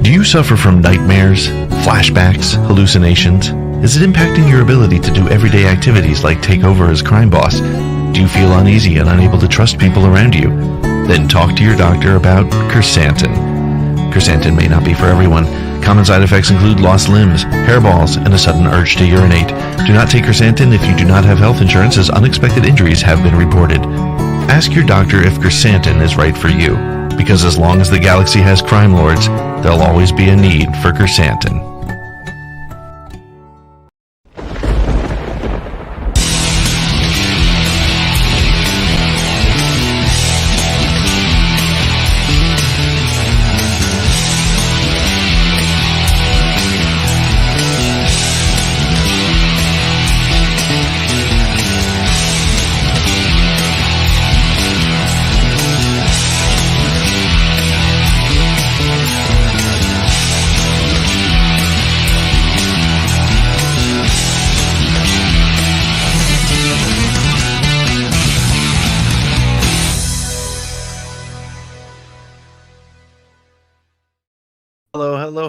Do you suffer from nightmares, flashbacks, hallucinations? Is it impacting your ability to do everyday activities like take over as crime boss? Do you feel uneasy and unable to trust people around you? Then talk to your doctor about quercetin. Quercetin may not be for everyone. Common side effects include lost limbs, hairballs, and a sudden urge to urinate. Do not take quercetin if you do not have health insurance, as unexpected injuries have been reported. Ask your doctor if quercetin is right for you, because as long as the galaxy has crime lords, there'll always be a need for quercetin.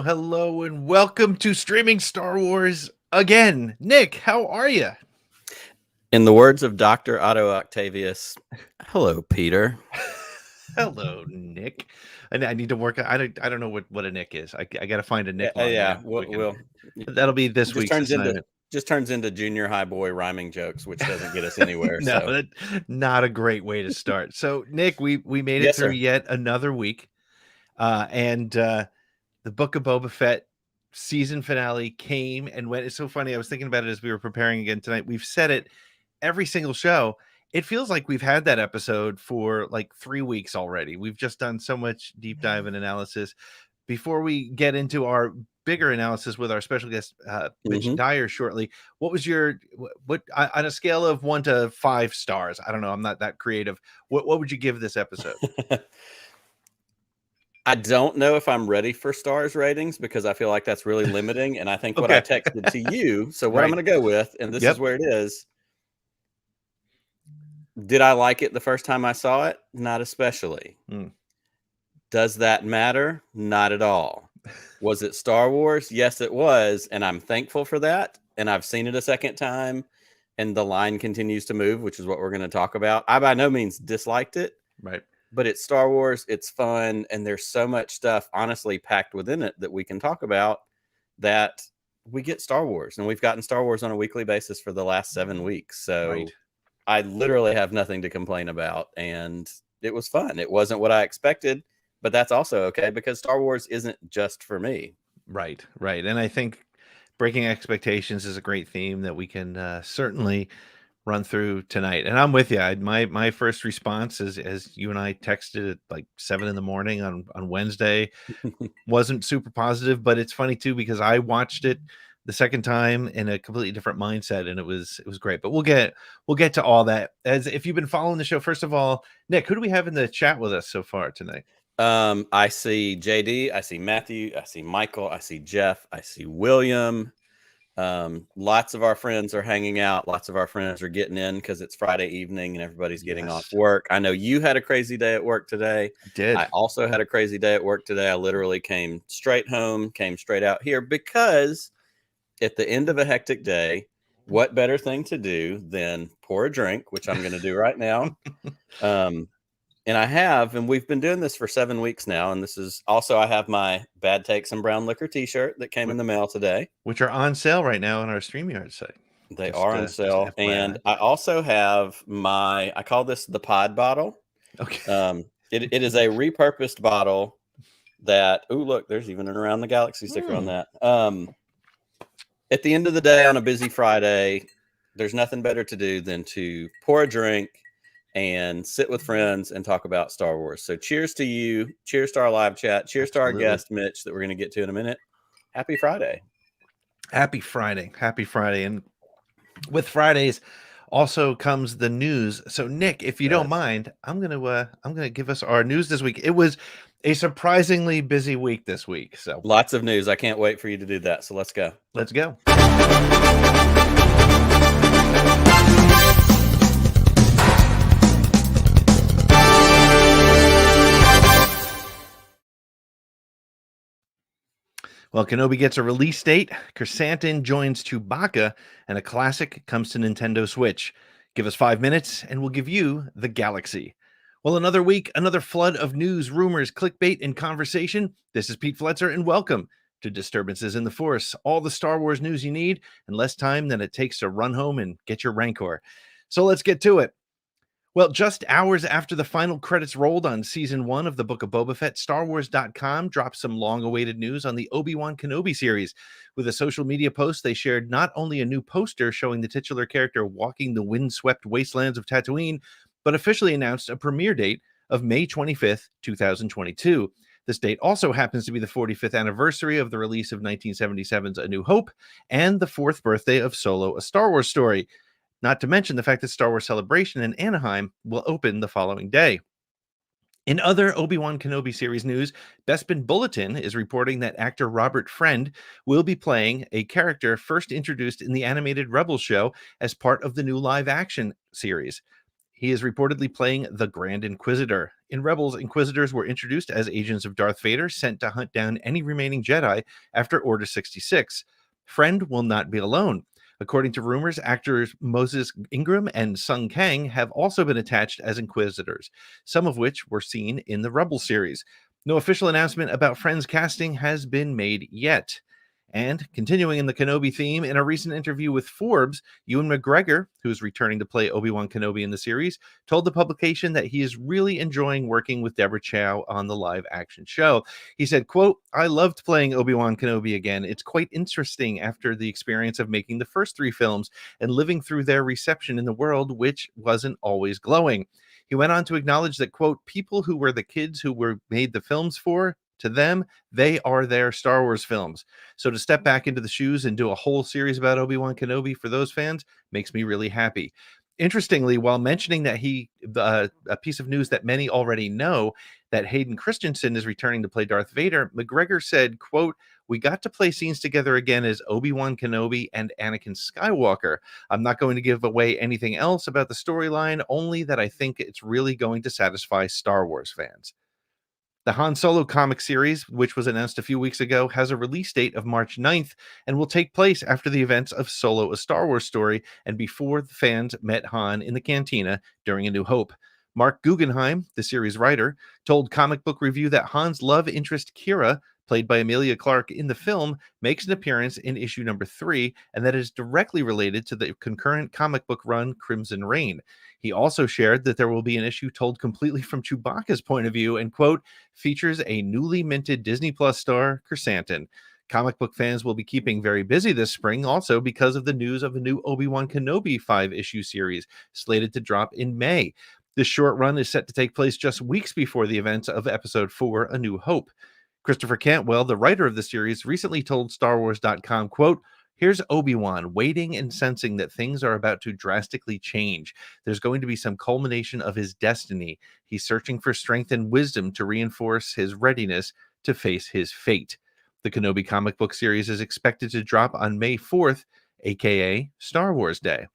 Hello, and welcome to Streaming Star Wars again. Nick, how are you? In the words of Dr. Otto Octavius, hello, Peter. Hello, Nick. I need to work. I don't know what a Nick is. I got to find a Nick. That'll be this week's assignment. Just turns into junior high boy rhyming jokes, which doesn't get us anywhere. No, not a great way to start. So, Nick, we made it through yet another week, and the Book of Boba Fett season finale came and went. It's so funny. I was thinking about it as we were preparing again tonight. We've said it every single show. It feels like we've had that episode for like 3 weeks already. We've just done so much deep dive and analysis. Before we get into our bigger analysis with our special guest, Mitch Dyer, shortly, what was what on a scale of 1 to 5 stars? I don't know. I'm not that creative. What would you give this episode? I don't know if I'm ready for stars ratings because I feel like that's really limiting. And I think what I texted to you. So what I'm going to go with, and this is where it is. Did I like it the first time I saw it? Not especially. Does that matter? Not at all. Was it Star Wars? Yes, it was. And I'm thankful for that. And I've seen it a second time. And the line continues to move, which is what we're going to talk about. I by no means disliked it. Right. But it's Star Wars, it's fun, and there's so much stuff, honestly, packed within it that we can talk about that we get Star Wars. And we've gotten Star Wars on a weekly basis for the last 7 weeks. So I literally have nothing to complain about. And it was fun. It wasn't what I expected, but that's also okay because Star Wars isn't just for me. Right. And I think breaking expectations is a great theme that we can certainly run through tonight. And I'm with you. My first response is, as you and I texted at like 7 a.m. on Wednesday, wasn't super positive, but it's funny too because I watched it the second time in a completely different mindset, and it was great. But we'll get to all that. As if you've been following the show, first of all, Nick, who do we have in the chat with us so far tonight? I see JD, I see Matthew, I see Michael, I see Jeff, I see William. Lots of our friends are hanging out. Lots of our friends are getting in because it's Friday evening and everybody's getting off work. I know you had a crazy day at work today. I did. I also had a crazy day at work today. I literally came straight home, came straight out here because at the end of a hectic day, what better thing to do than pour a drink, which I'm going to do right now. And we've been doing this for 7 weeks now. And this is also, I have my Bad Takes and Brown Liquor t-shirt that came in the mail today. Which are on sale right now on our StreamYard site. They are on sale. And I also have I call this the pod bottle. Okay. It is a repurposed bottle that, look, there's even an Around the Galaxy sticker on that. At the end of the day on a busy Friday, there's nothing better to do than to pour a drink and sit with friends and talk about Star Wars. So cheers to you. Cheers to our live chat. Cheers to our guest, Mitch, that we're going to get to in a minute. Happy Friday. Happy Friday. And with Fridays also comes the news. So Nick, if you don't mind, I'm going to give us our news this week. It was a surprisingly busy week this week. So lots of news. I can't wait for you to do that. So let's go. Let's go. Well, Kenobi gets a release date, Chrysanthemum joins Chewbacca, and a classic comes to Nintendo Switch. Give us 5 minutes, and we'll give you the galaxy. Well, another week, another flood of news, rumors, clickbait, and conversation. This is Pete Fletzer, and welcome to Disturbances in the Force. All the Star Wars news you need, and less time than it takes to run home and get your Rancor. So let's get to it. Well, just hours after the final credits rolled on season 1 of the Book of Boba Fett, StarWars.com dropped some long-awaited news on the Obi-Wan Kenobi series. With a social media post, they shared not only a new poster showing the titular character walking the windswept wastelands of Tatooine, but officially announced a premiere date of May 25th, 2022. This date also happens to be the 45th anniversary of the release of 1977's A New Hope and the 4th birthday of Solo: A Star Wars Story. Not to mention the fact that Star Wars Celebration in Anaheim will open the following day. In other Obi-Wan Kenobi series news, Bespin Bulletin is reporting that actor Robert Friend will be playing a character first introduced in the animated Rebels show as part of the new live-action series. He is reportedly playing the Grand Inquisitor. In Rebels, Inquisitors were introduced as agents of Darth Vader sent to hunt down any remaining Jedi after Order 66. Friend will not be alone. According to rumors, actors Moses Ingram and Sung Kang have also been attached as Inquisitors, some of which were seen in the Rebel series. No official announcement about Friend's casting has been made yet. And continuing in the Kenobi theme, in a recent interview with Forbes, Ewan McGregor, who is returning to play Obi-Wan Kenobi in the series, told the publication that he is really enjoying working with Deborah Chow on the live-action show. He said, quote, "I loved playing Obi-Wan Kenobi again. It's quite interesting after the experience of making the first 3 films and living through their reception in the world, which wasn't always glowing." He went on to acknowledge that, quote, "People who were the kids who were made the films for, to them, they are their Star Wars films. So to step back into the shoes and do a whole series about Obi-Wan Kenobi for those fans makes me really happy." Interestingly, while mentioning that a piece of news that many already know, that Hayden Christensen is returning to play Darth Vader, McGregor said, quote, "We got to play scenes together again as Obi-Wan Kenobi and Anakin Skywalker. I'm not going to give away anything else about the storyline, only that I think it's really going to satisfy Star Wars fans." The Han Solo comic series, which was announced a few weeks ago, has a release date of March 9th and will take place after the events of Solo: A Star Wars Story and before the fans met Han in the cantina during A New Hope. Mark Guggenheim, the series writer, told Comic Book Review that Han's love interest Kira, played by Emilia Clarke in the film, makes an appearance in issue number 3, and that is directly related to the concurrent comic book run Crimson Reign. He also shared that there will be an issue told completely from Chewbacca's point of view and, quote, "features a newly minted Disney Plus star, Chrysanthemum." Comic book fans will be keeping very busy this spring also because of the news of a new Obi-Wan Kenobi 5-issue series slated to drop in May. This short run is set to take place just weeks before the events of Episode 4, A New Hope. Christopher Cantwell, the writer of the series, recently told StarWars.com, quote, "Here's Obi-Wan waiting and sensing that things are about to drastically change. There's going to be some culmination of his destiny. He's searching for strength and wisdom to reinforce his readiness to face his fate." The Kenobi comic book series is expected to drop on May 4th, aka Star Wars Day.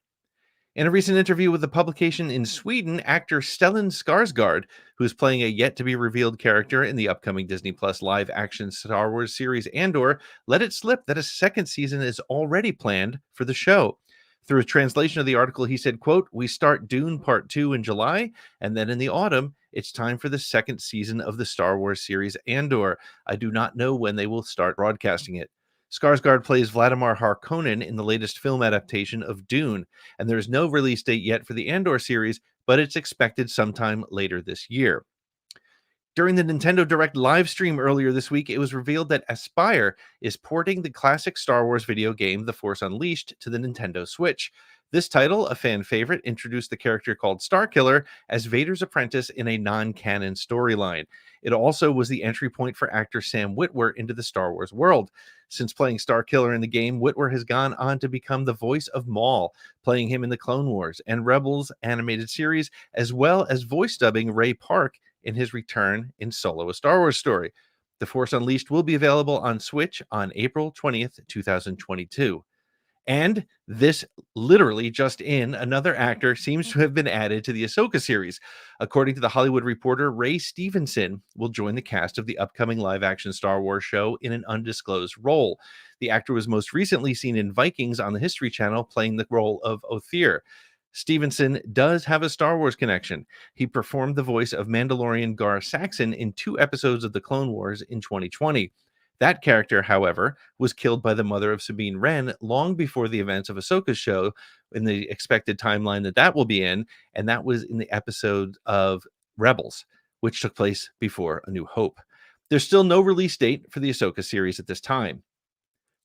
In a recent interview with the publication in Sweden, actor Stellan Skarsgård, who is playing a yet-to-be-revealed character in the upcoming Disney Plus live-action Star Wars series Andor, let it slip that a second season is already planned for the show. Through a translation of the article, he said, quote, "We start Dune Part 2 in July, and then in the autumn, it's time for the second season of the Star Wars series Andor. I do not know when they will start broadcasting it." Skarsgård plays Vladimir Harkonnen in the latest film adaptation of Dune, and there is no release date yet for the Andor series, but it's expected sometime later this year. During the Nintendo Direct live stream earlier this week, it was revealed that Aspyr is porting the classic Star Wars video game The Force Unleashed to the Nintendo Switch. This title, a fan favorite, introduced the character called Starkiller as Vader's apprentice in a non-canon storyline. It also was the entry point for actor Sam Witwer into the Star Wars world. Since playing Starkiller in the game, Witwer has gone on to become the voice of Maul, playing him in the Clone Wars and Rebels animated series, as well as voice dubbing Ray Park in his return in Solo: A Star Wars Story. The Force Unleashed will be available on Switch on April 20th, 2022. And this literally just in, another actor seems to have been added to the Ahsoka series. According to The Hollywood Reporter, Ray Stevenson will join the cast of the upcoming live-action Star Wars show in an undisclosed role. The actor was most recently seen in Vikings on the History Channel playing the role of Othir. Stevenson does have a Star Wars connection. He performed the voice of Mandalorian Gar Saxon in 2 episodes of The Clone Wars in 2020. That character, however, was killed by the mother of Sabine Wren long before the events of Ahsoka's show in the expected timeline that will be in, and that was in the episode of Rebels, which took place before A New Hope. There's still no release date for the Ahsoka series at this time.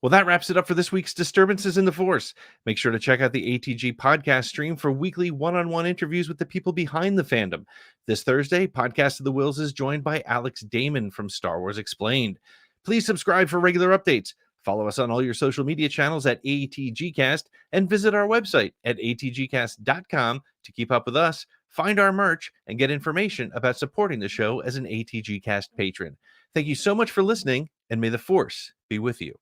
Well, that wraps it up for this week's Disturbances in the Force. Make sure to check out the ATG podcast stream for weekly one-on-one interviews with the people behind the fandom. This Thursday, Podcast of the Wills is joined by Alex Damon from Star Wars Explained. Please subscribe for regular updates. Follow us on all your social media channels at ATGcast and visit our website at atgcast.com to keep up with us, find our merch, and get information about supporting the show as an ATGcast patron. Thank you so much for listening, and may the Force be with you.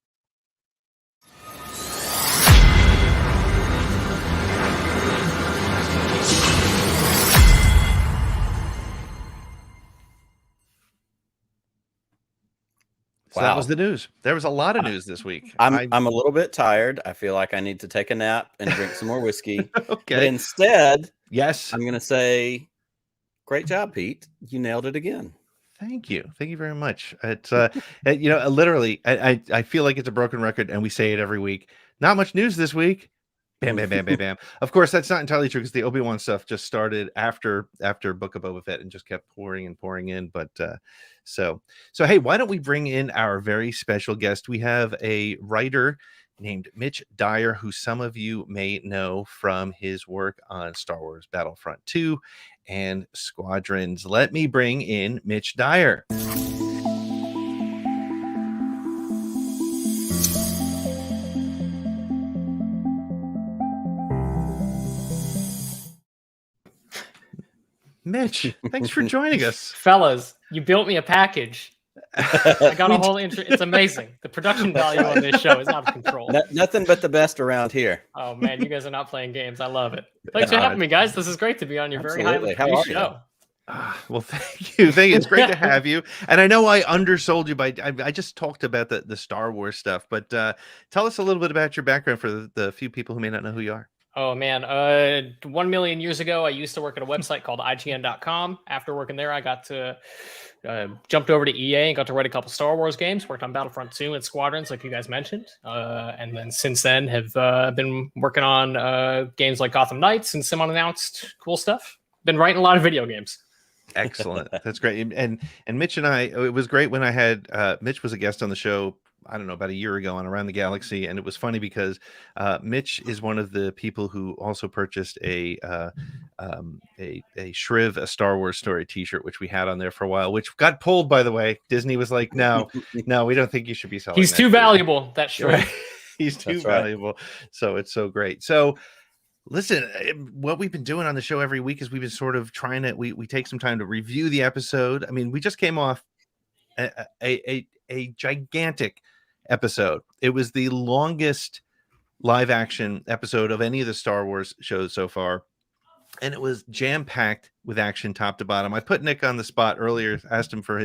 So that was the news. There was a lot of news this week. I'm a little bit tired. I feel like I need to take a nap and drink some more whiskey. Okay. But instead, yes, I'm going to say, great job, Pete. You nailed it again. Thank you. Thank you very much. It's literally, I feel like it's a broken record, and we say it every week. Not much news this week. Bam, bam, bam, bam, bam. Of course, that's not entirely true because the Obi-Wan stuff just started after Book of Boba Fett and just kept pouring and pouring in. But so hey, why don't we bring in our very special guest? We have a writer named Mitch Dyer, who some of you may know from his work on Star Wars Battlefront 2 and Squadrons. Let me bring in Mitch Dyer. Mitch, thanks for joining us. Fellas, you built me a package. I got a whole intro. It's amazing. The production value on this show is out of control. Nothing but the best around here. Oh, man, you guys are not playing games. I love it. Thanks for having me, guys. This is great to be on your very highly praised show. Well, thank you. It's great to have you. And I know I undersold you by I just talked about the Star Wars stuff, but tell us a little bit about your background for the few people who may not know who you are. Oh, man. 1 million years ago, I used to work at a website called IGN.com. After working there, I got to jumped over to EA and got to write a couple Star Wars games. Worked on Battlefront 2 and Squadrons, like you guys mentioned. And then since then, have been working on games like Gotham Knights and some unannounced cool stuff. Been writing a lot of video games. Excellent. That's great. And Mitch and I, it was great when I had Mitch was a guest on the show, I don't know, about a year ago on Around the Galaxy. And it was funny because Mitch is one of the people who also purchased a Shriv, a Star Wars Story t-shirt, which we had on there for a while, which got pulled, by the way. Disney was like, no, we don't think you should be selling He's too valuable. That's true. Right? He's too valuable. So it's so great. So listen, what we've been doing on the show every week is we've been sort of trying to, we take some time to review the episode. I mean, we just came off a gigantic episode. It was the longest live action episode of any of the Star Wars shows so far. And it was jam-packed with action top to bottom. I put Nick on the spot earlier, asked him for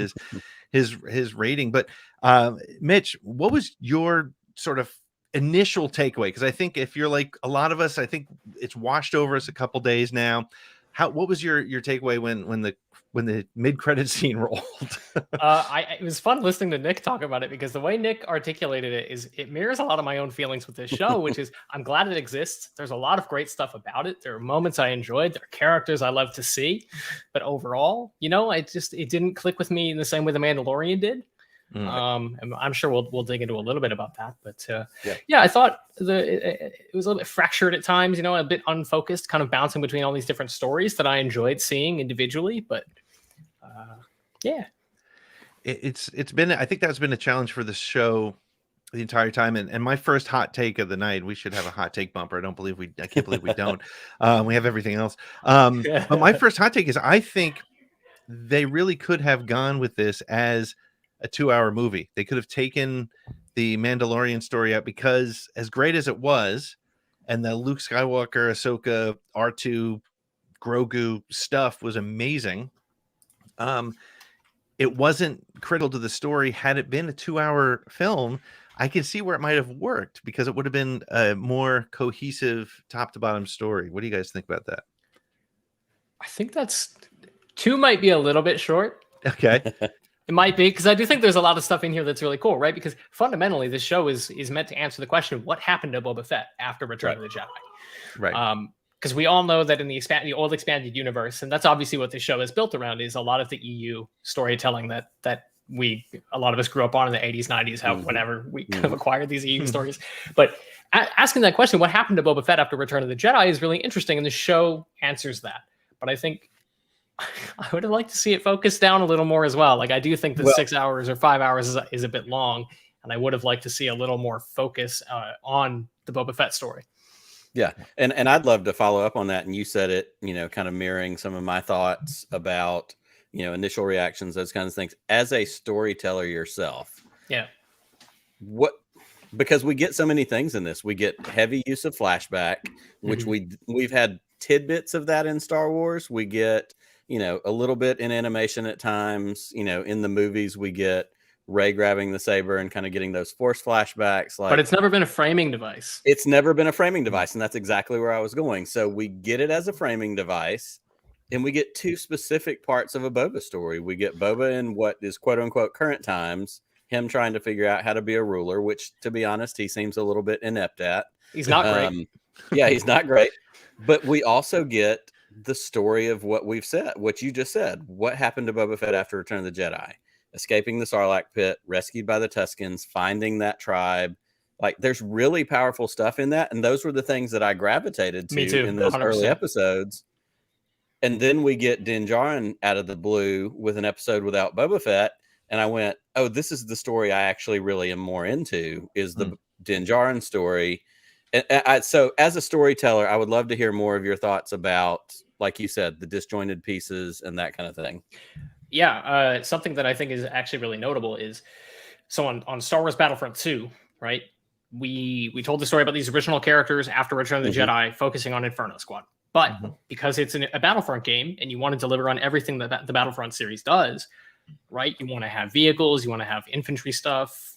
his rating. But Mitch, what was your sort of initial takeaway? Because I think if you're like a lot of us, I think it's washed over us a couple days now. What was your takeaway when the mid-credit scene rolled? It was fun listening to Nick talk about it because the way Nick articulated it is it mirrors a lot of my own feelings with this show, which is I'm glad it exists. There's a lot of great stuff about it. There are moments I enjoyed. There are characters I love to see, but overall, it didn't click with me in the same way The Mandalorian did. And I'm sure we'll dig into a little bit about that, but I thought it was a little bit fractured at times, a bit unfocused, kind of bouncing between all these different stories that I enjoyed seeing individually, but it's been, I think that's been a challenge for the show the entire time. And my first hot take of the night, we should have a hot take bumper. I can't believe we don't. We have everything else. But my first hot take is I think they really could have gone with this as a 2-hour movie. They could have taken the Mandalorian story out because as great as it was, and the Luke Skywalker, Ahsoka, R2, Grogu stuff was amazing. It wasn't critical to the story. Had it been a 2-hour film, I can see where it might have worked because it would have been a more cohesive top to bottom story. What do you guys think about that? I think that's 2 might be a little bit short. Okay. It might be, because I do think there's a lot of stuff in here that's really cool, right? Because fundamentally, this show is meant to answer the question, what happened to Boba Fett after Return of the Jedi? Right. Because we all know that in the old expanded universe, and that's obviously what this show is built around, is a lot of the EU storytelling that a lot of us grew up on in the 80s, 90s, whenever we kind of acquired these EU stories. But asking that question, what happened to Boba Fett after Return of the Jedi, is really interesting, and the show answers that. But I think I would have liked to see it focus down a little more as well. Like, I do think that 6 hours or 5 hours is a bit long, and I would have liked to see a little more focus on the Boba Fett story. Yeah. And I'd love to follow up on that. And you said it, kind of mirroring some of my thoughts about, initial reactions, those kinds of things. As a storyteller yourself. Yeah. Because we get so many things in this. We get heavy use of flashback, which we've had tidbits of that in Star Wars. We get, a little bit in animation at times. In the movies, we get Rey grabbing the saber and kind of getting those Force flashbacks. But it's never been a framing device. It's never been a framing device, and that's exactly where I was going. So we get it as a framing device, and we get 2 specific parts of a Boba story. We get Boba in what is quote-unquote current times, him trying to figure out how to be a ruler, which, to be honest, he seems a little bit inept at. He's not great. Yeah, he's not great. But we also get the story of what we've said, what you just said. What happened to Boba Fett after Return of the Jedi? Escaping the Sarlacc pit, rescued by the Tuskens, finding that tribe. Like, there's really powerful stuff in that. And those were the things that I gravitated to in those 100%. Early episodes. And then we get Din Djarin out of the blue with an episode without Boba Fett. And I went, oh, this is the story I actually really am more into, is the Din Djarin story. And so as a storyteller, I would love to hear more of your thoughts about, like you said, the disjointed pieces and that kind of thing. Yeah, something that I think is actually really notable is, so on Star Wars Battlefront 2, right? We told the story about these original characters after Return of the Jedi, focusing on Inferno Squad. But because it's a Battlefront game and you want to deliver on everything that the Battlefront series does, right? You want to have vehicles, you want to have infantry stuff,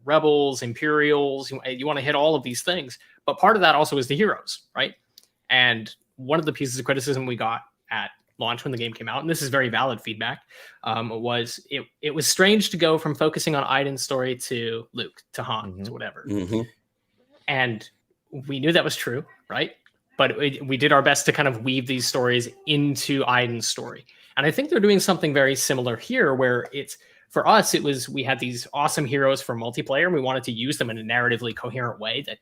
rebels, Imperials, you want to hit all of these things. But part of that also is the heroes, right? And one of the pieces of criticism we got at launch when the game came out, and this is very valid feedback, was it was strange to go from focusing on Aiden's story to Luke, to Han, to whatever. And we knew that was true, right? But we did our best to kind of weave these stories into Aiden's story. And I think they're doing something very similar here, where for us, we had these awesome heroes for multiplayer, and we wanted to use them in a narratively coherent way that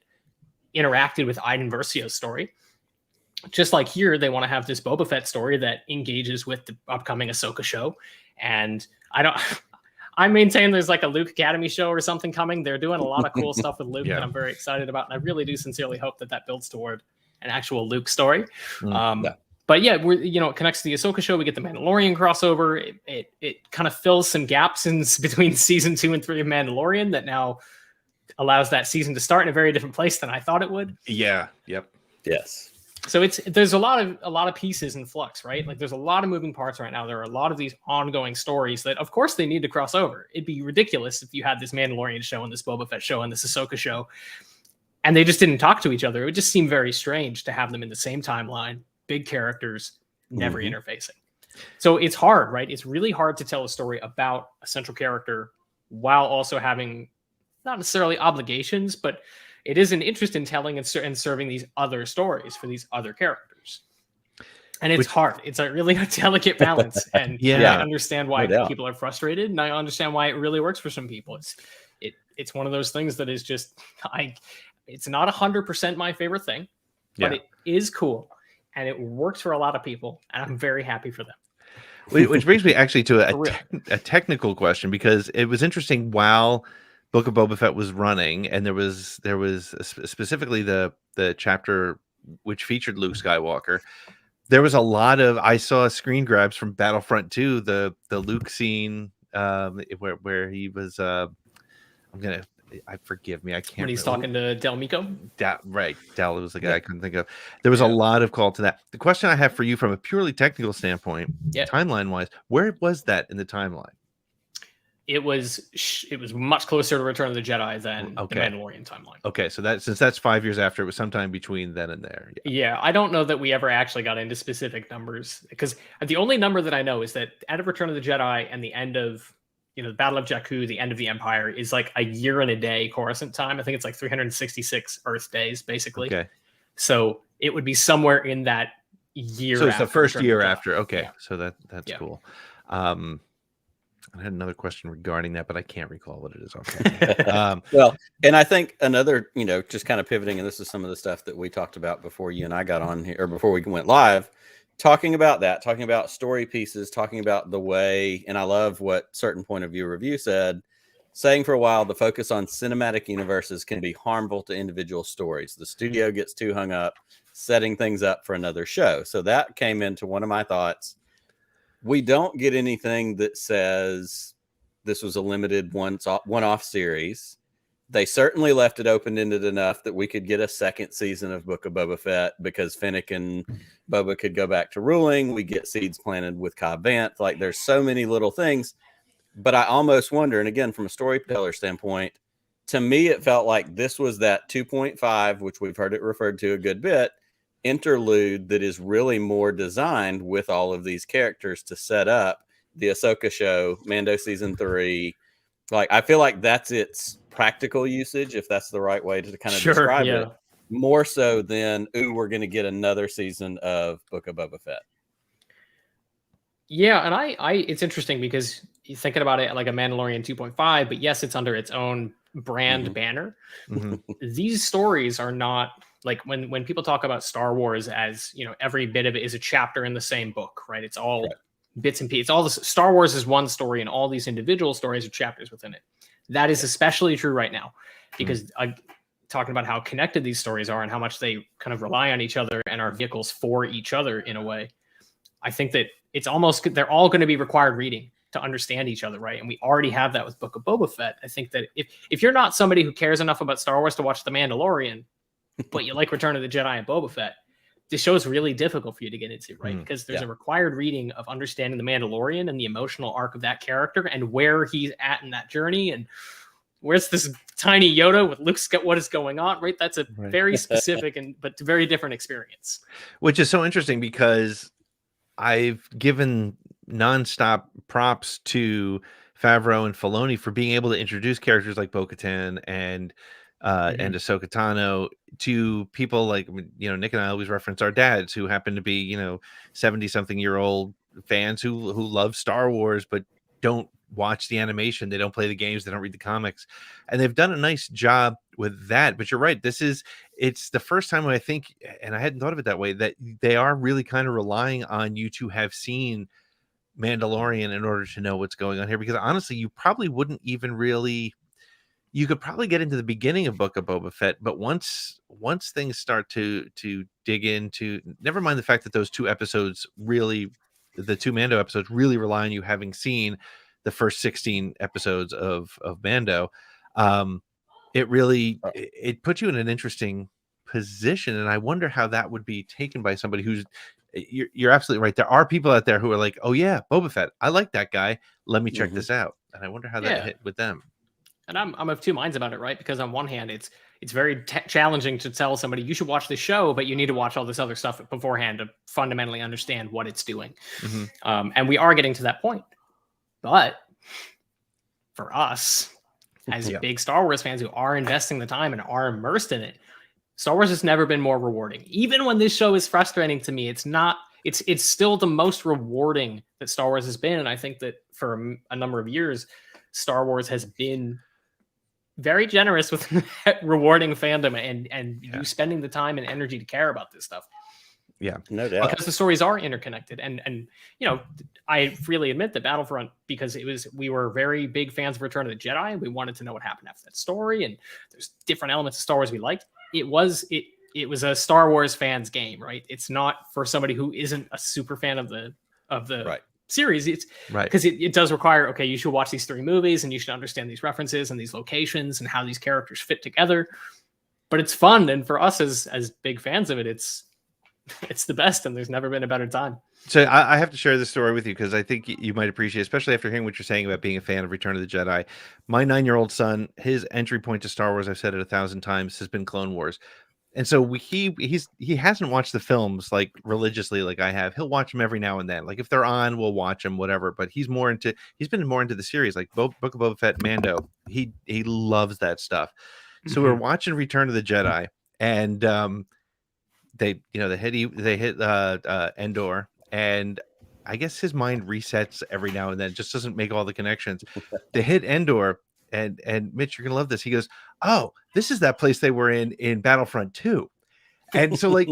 interacted with Iden Versio's story. Just like here, they want to have this Boba Fett story that engages with the upcoming Ahsoka show. And I maintain there's like a Luke Academy show or something coming. They're doing a lot of cool stuff with Luke that I'm very excited about. And I really do sincerely hope that builds toward an actual Luke story. But yeah, it connects to the Ahsoka show. We get the Mandalorian crossover. It kind of fills some gaps between season 2 and 3 of Mandalorian that now allows that season to start in a very different place than I thought it would. Yeah. Yep. Yes. So there's a lot of pieces in flux, right? Like, there's a lot of moving parts right now. There are a lot of these ongoing stories that, of course, they need to cross over. It'd be ridiculous if you had this Mandalorian show and this Boba Fett show and this Ahsoka show, and they just didn't talk to each other. It would just seem very strange to have them in the same timeline, big characters, never interfacing. So it's hard, right? It's really hard to tell a story about a central character while also having not necessarily obligations, but it is an interest in telling and serving these other stories for these other characters. And it's hard. It's a really delicate balance. And I understand why people are frustrated, and I understand why it really works for some people. It's one of those things that is just, it's not 100% my favorite thing, but it is cool. And it works for a lot of people, and I'm very happy for them. Which brings me actually to a technical question, because it was interesting while Book of Boba Fett was running, and there was specifically the chapter which featured Luke Skywalker. There was a lot of, I saw screen grabs from Battlefront 2, the Luke scene where he was I'm gonna I forgive me, I can't. When he's talking to Del Mico, right? Del was the guy I couldn't think of. There was a lot of call to that. The question I have for you, from a purely technical standpoint, timeline wise, where was that in the timeline? It was much closer to Return of the Jedi than the Mandalorian timeline. Okay, so since that's 5 years after, it was sometime between then and there. Yeah, I don't know that we ever actually got into specific numbers, because the only number that I know is that end of Return of the Jedi and the end of the Battle of Jakku, the end of the Empire, is like a year and a day Coruscant time. I think it's like 366 Earth days, basically. Okay, so it would be somewhere in that year. So it's the first year after. Okay, so that's cool. I had another question regarding that, but I can't recall what it is. Okay. Well, and I think another, just kind of pivoting, and this is some of the stuff that we talked about before you and I got on here, or before we went live, talking about story pieces, talking about the way, and I love what Certain Point of View Review said, saying for a while, the focus on cinematic universes can be harmful to individual stories. The studio gets too hung up setting things up for another show. So that came into one of my thoughts. We don't get anything that says this was a limited one-off series. They certainly left it open-ended enough that we could get a second season of Book of Boba Fett, because Fennec and Boba could go back to ruling. We get seeds planted with Cobb Vanth. Like, there's so many little things. But I almost wonder, and again, from a storyteller standpoint, to me, it felt like this was that 2.5, which we've heard it referred to a good bit, interlude that is really more designed with all of these characters to set up the Ahsoka show, Mando season 3. Like, I feel like that's its practical usage, if that's the right way to kind of describe it, more so than, we're going to get another season of Book of Boba Fett. Yeah, and I it's interesting because you're thinking about it like a Mandalorian 2.5, but yes, it's under its own brand banner. These stories are not like when people talk about Star Wars as, every bit of it is a chapter in the same book, right? It's all bits and pieces. All this Star Wars is one story, and all these individual stories are chapters within it. That is especially true right now, because talking about how connected these stories are and how much they kind of rely on each other and are vehicles for each other in a way. I think that they're all going to be required reading to understand each other, right? And we already have that with Book of Boba Fett. I think that if you're not somebody who cares enough about Star Wars to watch The Mandalorian, but you like Return of the Jedi and Boba Fett, this show is really difficult for you to get into, right? Because there's a required reading of understanding The Mandalorian and the emotional arc of that character and where he's at in that journey, and where's this tiny Yoda with Luke's got what is going on, right? That's a very specific but very different experience. Which is so interesting, because I've given nonstop props to Favreau and Filoni for being able to introduce characters like Bo-Katan and Ahsoka Tano to people like, Nick and I always reference our dads, who happen to be, 70-something-year-old fans who love Star Wars, but don't watch the animation. They don't play the games. They don't read the comics. And they've done a nice job with that. But you're right. It's the first time I think, and I hadn't thought of it that way, that they are really kind of relying on you to have seen Mandalorian in order to know what's going on here. Because honestly, you probably wouldn't even really, you could probably get into the beginning of Book of Boba Fett, but once things start to dig into, never mind the fact that those two episodes really, the two Mando episodes really rely on you having seen the first 16 episodes of Mando. It really, it puts you in an interesting position. And I wonder how that would be taken by somebody who's, you're absolutely right. There are people out there who are like, oh yeah, Boba Fett, I like that guy. Let me check this out. And I wonder how that hit with them. And I'm of two minds about it, right? Because on one hand, it's very challenging to tell somebody you should watch the show, but you need to watch all this other stuff beforehand to fundamentally understand what it's doing. And we are getting to that point. But for us, as big Star Wars fans who are investing the time and are immersed in it, Star Wars has never been more rewarding. Even when this show is frustrating to me, it's still the most rewarding that Star Wars has been. And I think that for a number of years, Star Wars has been very generous with rewarding fandom and you spending the time and energy to care about this stuff. Yeah, no doubt. Because the stories are interconnected. And I freely admit that Battlefront, because we were very big fans of Return of the Jedi, and we wanted to know what happened after that story. And there's different elements of Star Wars we liked. It was a Star Wars fans game, right? It's not for somebody who isn't a super fan of the series. It's right because it does require, okay, you should watch these 3 movies and you should understand these references and these locations and how these characters fit together. But it's fun, and for us as big fans of it, it's the best, and there's never been a better time. So I have to share this story with you because I think you might appreciate, especially after hearing what you're saying about being a fan of Return of the Jedi. My 9-year-old son, his entry point to Star Wars, I've said it 1,000 times, has been Clone Wars. And so he hasn't watched the films like religiously like I have. He'll watch them every now and then. Like if they're on, we'll watch them, whatever. But he's been more into the series, like Book of Boba Fett, Mando. He loves that stuff. So we're watching Return of the Jedi, and they hit Endor, and I guess his mind resets every now and then, just doesn't make all the connections. They hit Endor. And Mitch, you're gonna love this. He goes, "Oh, this is that place they were in Battlefront 2." And so, like,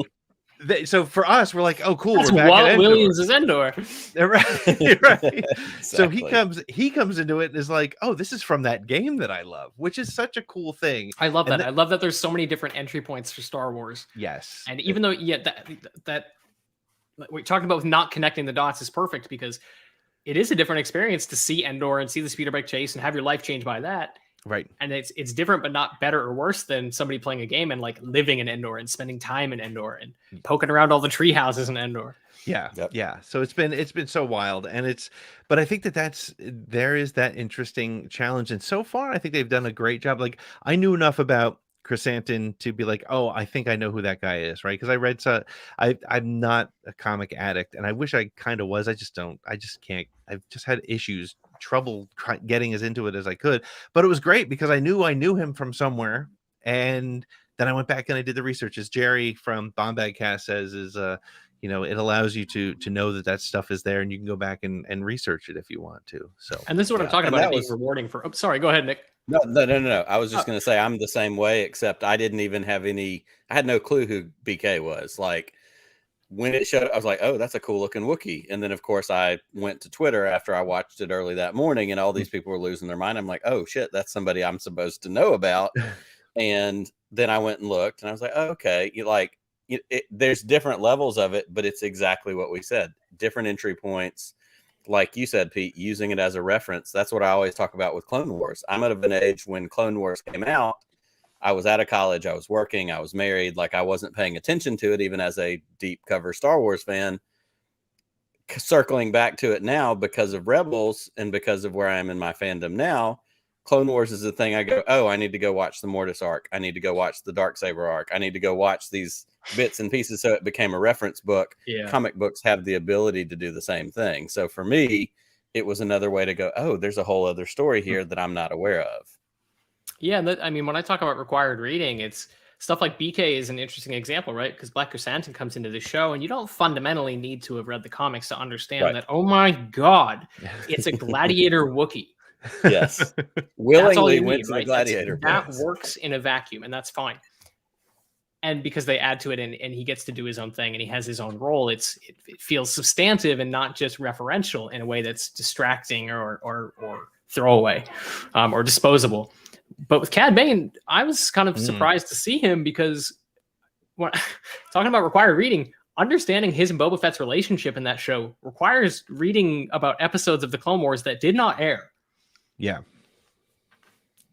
so for us, we're like, "Oh, cool, That's we're back Walt at Endor." Williams is Endor. Right. Exactly. So he comes into it and is like, "Oh, this is from that game that I love," which is such a cool thing. I love that. I love that there's so many different entry points for Star Wars. Yes. And even though, that we're talking about with not connecting the dots is perfect, because it is a different experience to see Endor and see the speeder bike chase and have your life changed by that. Right. And it's different, but not better or worse than somebody playing a game and like living in Endor and spending time in Endor and poking around all the tree houses in Endor. Yeah. Yep. Yeah. So it's been so wild, and but I think there is that interesting challenge. And so far, I think they've done a great job. Like I knew enough about Chrysanthemum to be like, oh, I think I know who that guy is, right? Because I read I'm not a comic addict, and I wish I kind of was. I just can't. I've just had trouble getting as into it as I could. But it was great because I knew him from somewhere, and then I went back and I did the research. As Jerry from Bombag Cast says, is it allows you to know that stuff is there, and you can go back and research it if you want to. So, and this is what I'm talking about. It being rewarding for. Oh, sorry, go ahead, Nick. No. I was just going to say I'm the same way, except I didn't even have I had no clue who BK was. Like when it showed, I was like, oh, that's a cool looking Wookiee. And then of course I went to Twitter after I watched it early that morning, and all these people were losing their mind. I'm like, oh shit, that's somebody I'm supposed to know about. And then I went and looked, and I was like, oh, okay. There's different levels of it, but it's exactly what we said. Different entry points. Like you said, Pete, using it as a reference. That's what I always talk about with Clone Wars. I'm at an age when Clone Wars came out. I was out of college. I was working. I was married. Like I wasn't paying attention to it, even as a deep cover Star Wars fan. Circling back to it now because of Rebels and because of where I am in my fandom now, Clone Wars is the thing I go, oh, I need to go watch the Mortis arc. I need to go watch the Darksaber arc. I need to go watch these bits and pieces. So it became a reference book. Yeah. Comic books have the ability to do the same thing. So for me, it was another way to go, oh, there's a whole other story here that I'm not aware of. Yeah. When I talk about required reading, it's stuff like BK is an interesting example, right? Because Black Chrysanthemum comes into the show, and you don't fundamentally need to have read the comics to understand that, oh my God, it's a gladiator Wookiee. Yes. Willingly went to the gladiator. That works in a vacuum, and that's fine. And because they add to it, and he gets to do his own thing, and he has his own role, it feels substantive and not just referential in a way that's distracting or throwaway or disposable. But with Cad Bane, I was kind of surprised to see him, because when talking about required reading, understanding his and Boba Fett's relationship in that show requires reading about episodes of the Clone Wars that did not air. Yeah.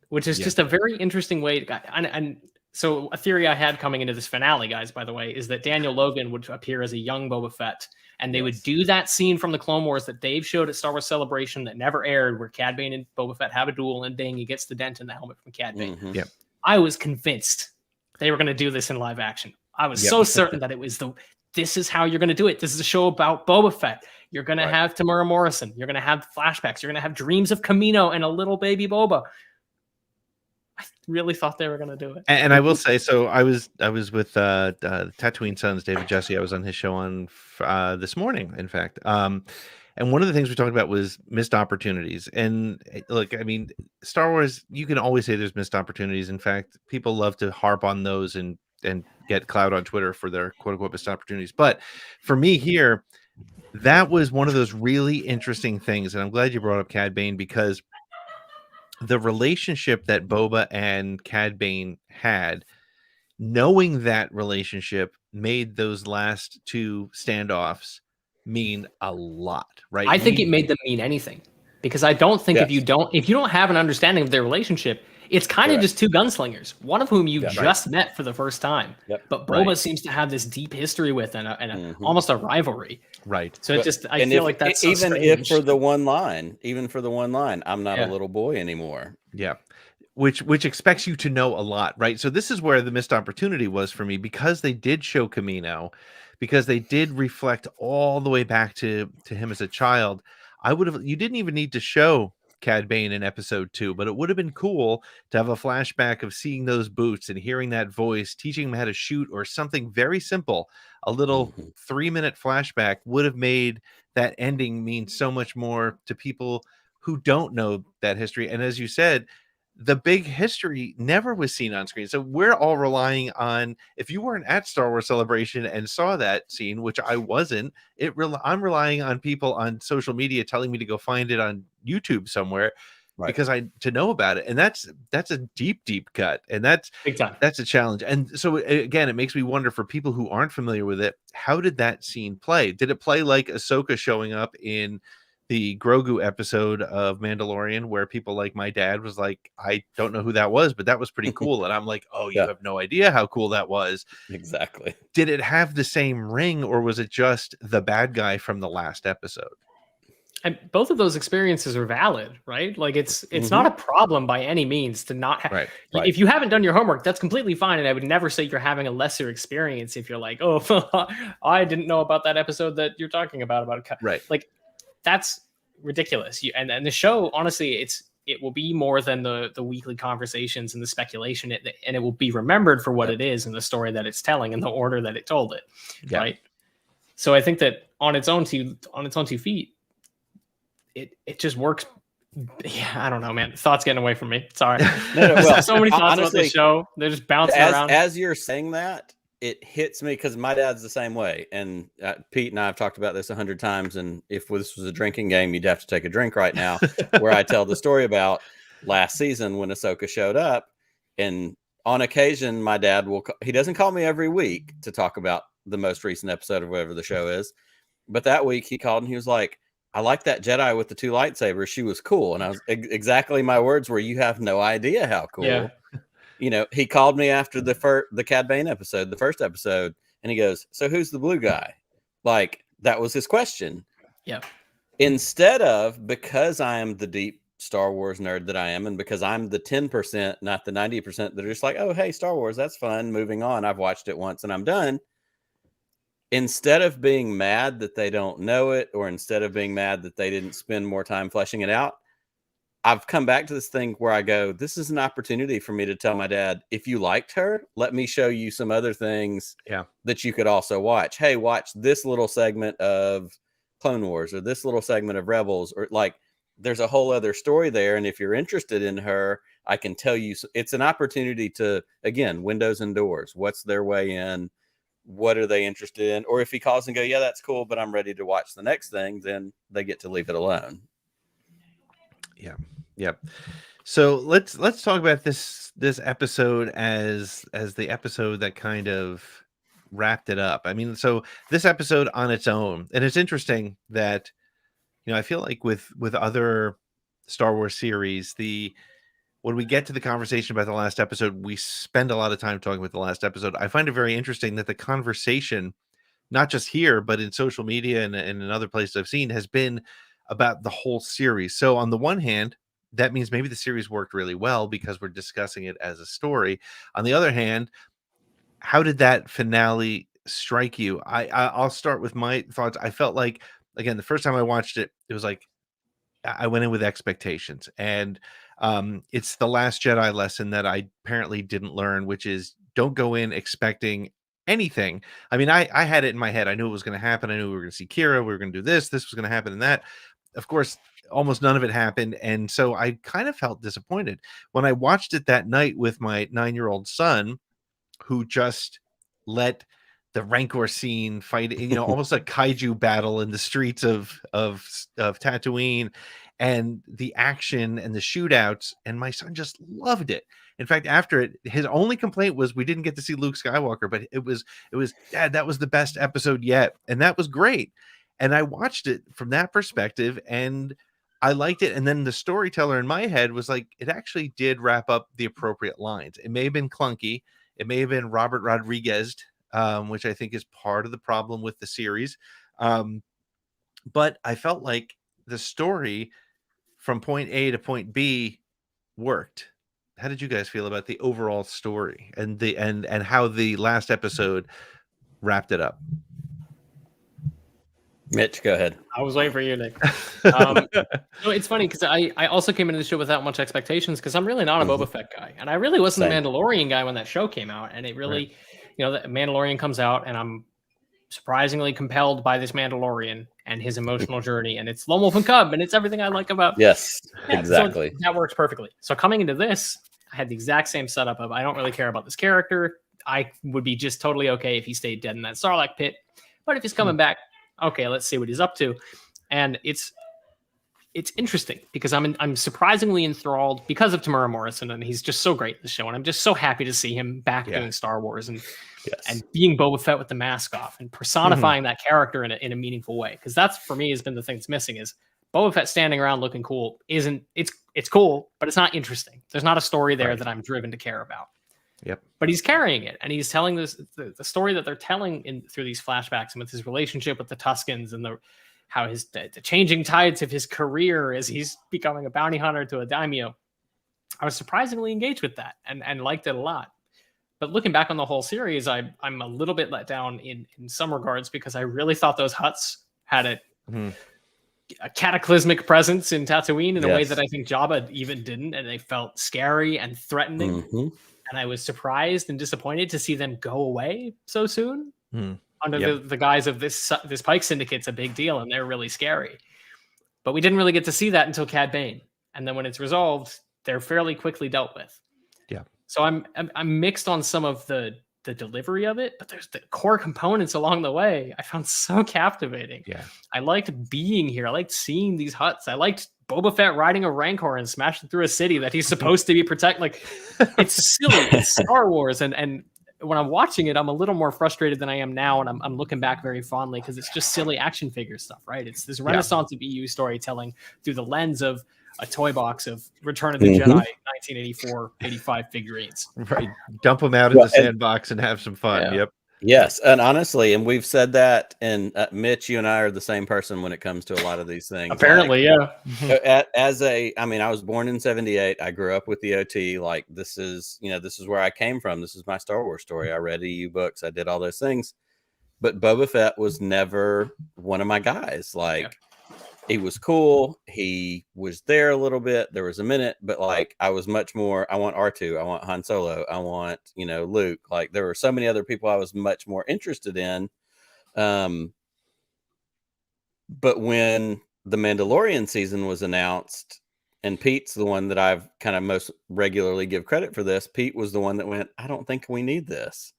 Which is just a very interesting way to, and so a theory I had coming into this finale, guys, by the way, is that Daniel Logan would appear as a young Boba Fett, and they would do that scene from the Clone Wars that Dave showed at Star Wars Celebration that never aired, where Cad Bane and Boba Fett have a duel, and dang, he gets the dent in the helmet from Cad Bane. Yep. I was convinced they were going to do this in live action. I was so certain that it was this is how you're going to do it. This is a show about Boba Fett. You're going to have Tamara Morrison. You're going to have flashbacks. You're going to have dreams of Kamino and a little baby Boba. I really thought they were going to do it. And I will say, so I was with Tatooine Sons, David Jesse. I was on his show on this morning, in fact. And one of the things we talked about was missed opportunities. And look, I mean, Star Wars, you can always say there's missed opportunities. In fact, people love to harp on those and get clout on Twitter for their quote unquote missed opportunities. But for me here, that was one of those really interesting things. And I'm glad you brought up Cad Bane, because the relationship that Boba and Cad Bane had, knowing that relationship made those last two standoffs mean a lot, right? I think it made them mean anything, because I don't think if you don't have an understanding of their relationship, it's kind of just two gunslingers, one of whom you just met for the first time. But Boba seems to have this deep history with and almost a rivalry. Right. So it just, I feel like that's so even strange. if for the one line, I'm not a little boy anymore. Yeah. Which expects you to know a lot, right? So this is where the missed opportunity was for me, because they did show Camino, because they did reflect all the way back to him as a child. You didn't even need to show Cad Bane in episode 2, but it would have been cool to have a flashback of seeing those boots and hearing that voice, teaching him how to shoot, or something very simple. A little 3-minute flashback would have made that ending mean so much more to people who don't know that history. And as you said, the big history never was seen on screen. So we're all relying on, if you weren't at Star Wars Celebration and saw that scene, which I wasn't, I'm relying on people on social media telling me to go find it on YouTube somewhere, because to know about it. And that's a deep cut. And that's big time. That's a challenge. And so again, it makes me wonder, for people who aren't familiar with it, how did that scene play? Did it play like Ahsoka showing up in the Grogu episode of Mandalorian, where people like my dad was like, I don't know who that was, but that was pretty cool. And I'm like, oh, you have no idea how cool that was. Exactly. Did it have the same ring, or was it just the bad guy from the last episode? And both of those experiences are valid, right? Like it's not a problem by any means to not have. Right. If you haven't done your homework, that's completely fine. And I would never say you're having a lesser experience if you're like, oh, I didn't know about that episode that you're talking about. Right. Like, that's ridiculous. And the show, honestly, it will be more than the weekly conversations and the speculation, and it will be remembered for what it is and the story that it's telling and the order that it told it. Yeah. Right. So I think that on its own two feet, it just works. Yeah, I don't know, man. Thoughts getting away from me. Sorry. Well, so many thoughts about this show. They're just bouncing around. As you're saying that, it hits me, because my dad's the same way. And Pete and I have talked about this 100 times. And if this was a drinking game, you'd have to take a drink right now, where I tell the story about last season when Ahsoka showed up. And on occasion, my dad he doesn't call me every week to talk about the most recent episode of whatever the show is. But that week he called and he was like, I like that Jedi with the 2 lightsabers. She was cool. And I was exactly, my words were, you have no idea how cool. Yeah. You know, he called me after the Cad Bane episode, the first episode, and he goes, so who's the blue guy? Like, that was his question. Yeah. Instead of, because I am the deep Star Wars nerd that I am, and because I'm the 10%, not the 90% that are just like, oh, hey, Star Wars, that's fun. Moving on. I've watched it once and I'm done. Instead of being mad that they don't know it, or instead of being mad that they didn't spend more time fleshing it out, I've come back to this thing where I go, this is an opportunity for me to tell my dad, if you liked her, let me show you some other things that you could also watch. Hey, watch this little segment of Clone Wars, or this little segment of Rebels, or like, there's a whole other story there. And if you're interested in her, I can tell you. It's an opportunity to, again, windows and doors. What's their way in? What are they interested in? Or if he calls and go, yeah, that's cool, but I'm ready to watch the next thing, then they get to leave it alone. Yeah. Yep. So let's talk about this episode as the episode that kind of wrapped it up. I mean, so this episode on its own, and it's interesting that, I feel like with other Star Wars series, when we get to the conversation about the last episode, we spend a lot of time talking about the last episode. I find it very interesting that the conversation, not just here, but in social media and in other places I've seen, has been about the whole series. So on the one hand, that means maybe the series worked really well because we're discussing it as a story. On the other hand, how did that finale strike you? I'll start with my thoughts. I felt like, again, the first time I watched it, it was like I went in with expectations, and it's the Last Jedi lesson that I apparently didn't learn, which is don't go in expecting anything. I mean, I had it in my head. I knew it was going to happen. I knew we were going to see Kira. We were going to do this. This was going to happen and that. Of course, almost none of it happened. And so I kind of felt disappointed when I watched it that night with my 9-year-old son, who just let the Rancor scene fight, almost a kaiju battle in the streets of Tatooine, and the action and the shootouts. And my son just loved it. In fact, after it, his only complaint was we didn't get to see Luke Skywalker, but it was, Dad, that was the best episode yet. And that was great. And I watched it from that perspective, and I liked it. And then the storyteller in my head was like, it actually did wrap up the appropriate lines. It may have been clunky. It may have been Robert Rodriguez, which I think is part of the problem with the series. But I felt like the story from point A to point B worked. How did you guys feel about the overall story and and how the last episode wrapped it up? Mitch, go ahead. I was waiting for you, Nick. No, it's funny because I also came into the show without much expectations because I'm really not a Boba Fett guy, and I really wasn't a Mandalorian guy when that show came out, and it really, the Mandalorian comes out, and I'm surprisingly compelled by this Mandalorian and his emotional journey, and it's Lone Wolf and Cub, and it's everything I like about. Yes, exactly. So that works perfectly. So coming into this, I had the exact same setup of I don't really care about this character. I would be just totally okay if he stayed dead in that Sarlacc pit, but if he's coming back, okay, let's see what he's up to. And it's interesting because I'm surprisingly enthralled because of Tamura Morrison, and he's just so great in the show, and I'm just so happy to see him back doing Star Wars and being Boba Fett with the mask off and personifying that character in a meaningful way. Because that's, for me, has been the thing that's missing is Boba Fett standing around looking cool it's cool, but it's not interesting. There's not a story there that I'm driven to care about. Yep. But he's carrying it, and he's telling the story that they're telling through these flashbacks, and with his relationship with the Tuskens and how the changing tides of his career as he's becoming a bounty hunter to a daimyo. I was surprisingly engaged with that and liked it a lot. But looking back on the whole series, I'm a little bit let down in some regards because I really thought those huts had a cataclysmic presence in Tatooine in a way that I think Jabba even didn't, and they felt scary and threatening. And I was surprised and disappointed to see them go away so soon. Under the guise of this Pike Syndicate's a big deal, and they're really scary. But we didn't really get to see that until Cad Bane. And then when it's resolved, they're fairly quickly dealt with. Yeah. So I'm mixed on some of the delivery of it, but there's the core components along the way I found so captivating. Yeah. I liked being here. I liked seeing these huts. I liked Boba Fett riding a Rancor and smashing through a city that he's supposed to be protect. Like, it's silly. It's Star Wars. And when I'm watching it, I'm a little more frustrated than I am now. And I'm looking back very fondly because it's just silly action figure stuff, right? It's this renaissance of EU storytelling through the lens of a toy box of Return of the Jedi 1984-85 figurines. Right. Dump them out in the sandbox and have some fun. Yeah. Yep. Yes. And honestly, and we've said that, and Mitch, you and I are the same person when it comes to a lot of these things. Apparently, I was born in 78. I grew up with the OT. Like, this is where I came from. This is my Star Wars story. I read EU books. I did all those things. But Boba Fett was never one of my guys. Like, he was cool. He was there a little bit. There was a minute, but like, I was much more, I want R2. I want Han Solo. I want, Luke. Like, there were so many other people I was much more interested in. But when the Mandalorian season was announced, and Pete's the one that I've kind of most regularly give credit for this, Pete was the one that went, I don't think we need this.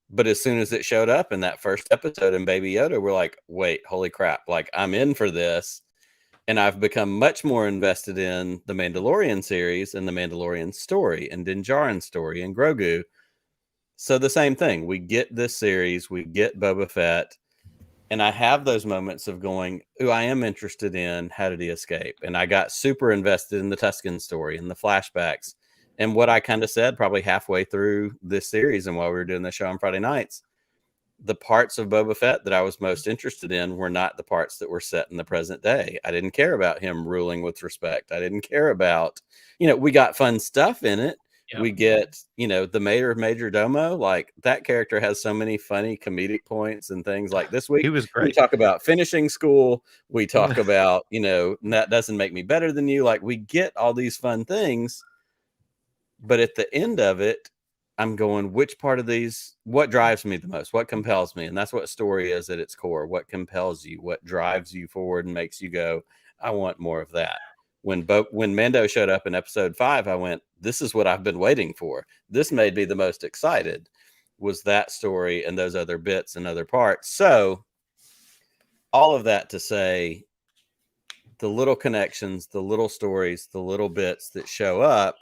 But as soon as it showed up in that first episode in Baby Yoda, we're like, wait, holy crap. Like, I'm in for this. And I've become much more invested in the Mandalorian series and the Mandalorian story and Din Djarin's story and Grogu. So the same thing. We get this series, we get Boba Fett, and I have those moments of going, ooh, I am interested in how did he escape? And I got super invested in the Tusken story and the flashbacks. And what I kind of said probably halfway through this series and while we were doing the show on Friday nights, the parts of Boba Fett that I was most interested in were not the parts that were set in the present day. I didn't care about him ruling with respect. I didn't care about, we got fun stuff in it. Yep. We get, the mayor of Major Domo, like that character has so many funny comedic points and things. Like this week, he was great. We talk about finishing school. We talk about, that doesn't make me better than you. Like, we get all these fun things, but at the end of it, I'm going, which part of these, what drives me the most? What compels me? And that's what story is at its core. What compels you? What drives you forward and makes you go, I want more of that. When Mando showed up in episode 5, I went, this is what I've been waiting for. This made me the most excited, was that story and those other bits and other parts. So all of that to say, the little connections, the little stories, the little bits that show up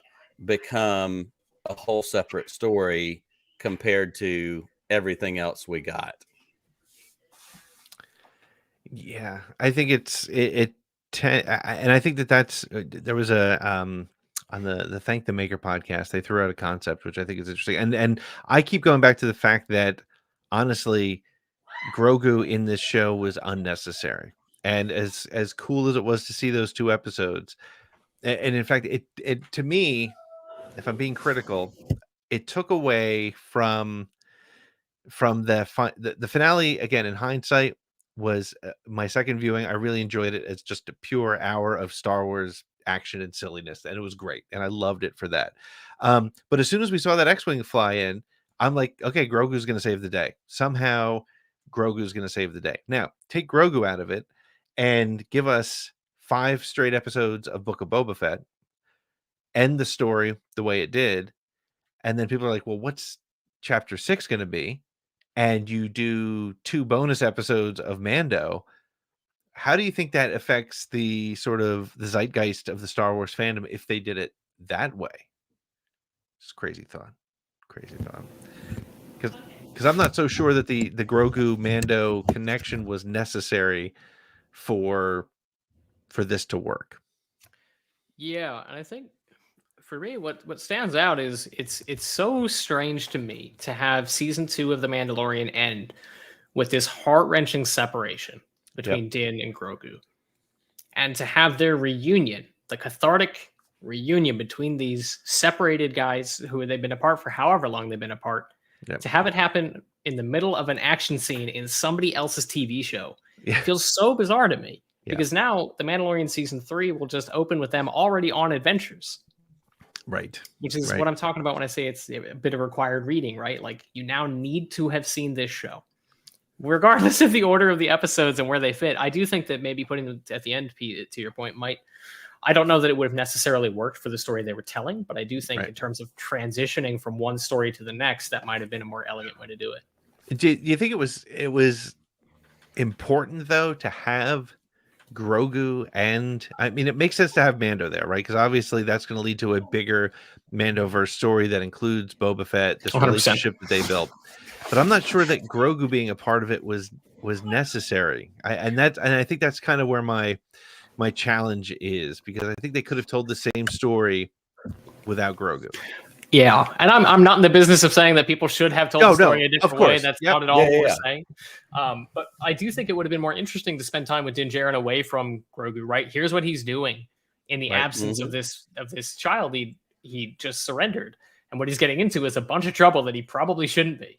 become a whole separate story compared to everything else we got. Yeah, I think and I think that's there was a on the Thank the Maker podcast, they threw out a concept which I think is interesting, and I keep going back to the fact that honestly, Grogu in this show was unnecessary, and as cool as it was to see those 2 episodes, and in fact, it to me, if I'm being critical, it took away from the finale. Again, in hindsight, was my second viewing. I really enjoyed it as just a pure hour of Star Wars action and silliness, and it was great, and I loved it for that. But as soon as we saw that X-wing fly in, I'm like, okay, Grogu's going to save the day somehow. Grogu's going to save the day. Now take Grogu out of it and give us 5 straight episodes of Book of Boba Fett, end the story the way it did, and then people are like, well, what's chapter 6 going to be? And you do 2 bonus episodes of Mando. How do you think that affects the sort of the zeitgeist of the Star Wars fandom if they did it that way? It's crazy thought. Crazy thought. Because I'm not so sure that the Grogu Mando connection was necessary for this to work. Yeah, and I think for me, what stands out is it's so strange to me to have season 2 of The Mandalorian end with this heart-wrenching separation between Din and Grogu, and to have their reunion, the cathartic reunion between these separated guys who they've been apart for however long they've been apart, to have it happen in the middle of an action scene in somebody else's TV show feels so bizarre to me. Because now The Mandalorian season 3 will just open with them already on adventures. Right. Which is what I'm talking about when I say it's a bit of required reading, right? Like, you now need to have seen this show. Regardless of the order of the episodes and where they fit, I do think that maybe putting them at the end, Pete, to your point, I don't know that it would have necessarily worked for the story they were telling, but I do think in terms of transitioning from one story to the next, that might have been a more elegant way to do it. Do you think it was important, though, to have Grogu, and I mean, it makes sense to have Mando there, right? Because obviously that's going to lead to a bigger Mandoverse story that includes Boba Fett, this 100%. Relationship that they built. But I'm not sure that Grogu being a part of it was necessary. And I think that's kind of where my challenge is, because I think they could have told the same story without Grogu. Yeah, and I'm not in the business of saying that people should have told the story a different way. That's not at all what we're saying. But I do think it would have been more interesting to spend time with Din Djarin away from Grogu. Right, here's what he's doing in the absence of this child he just surrendered, and what he's getting into is a bunch of trouble that he probably shouldn't be.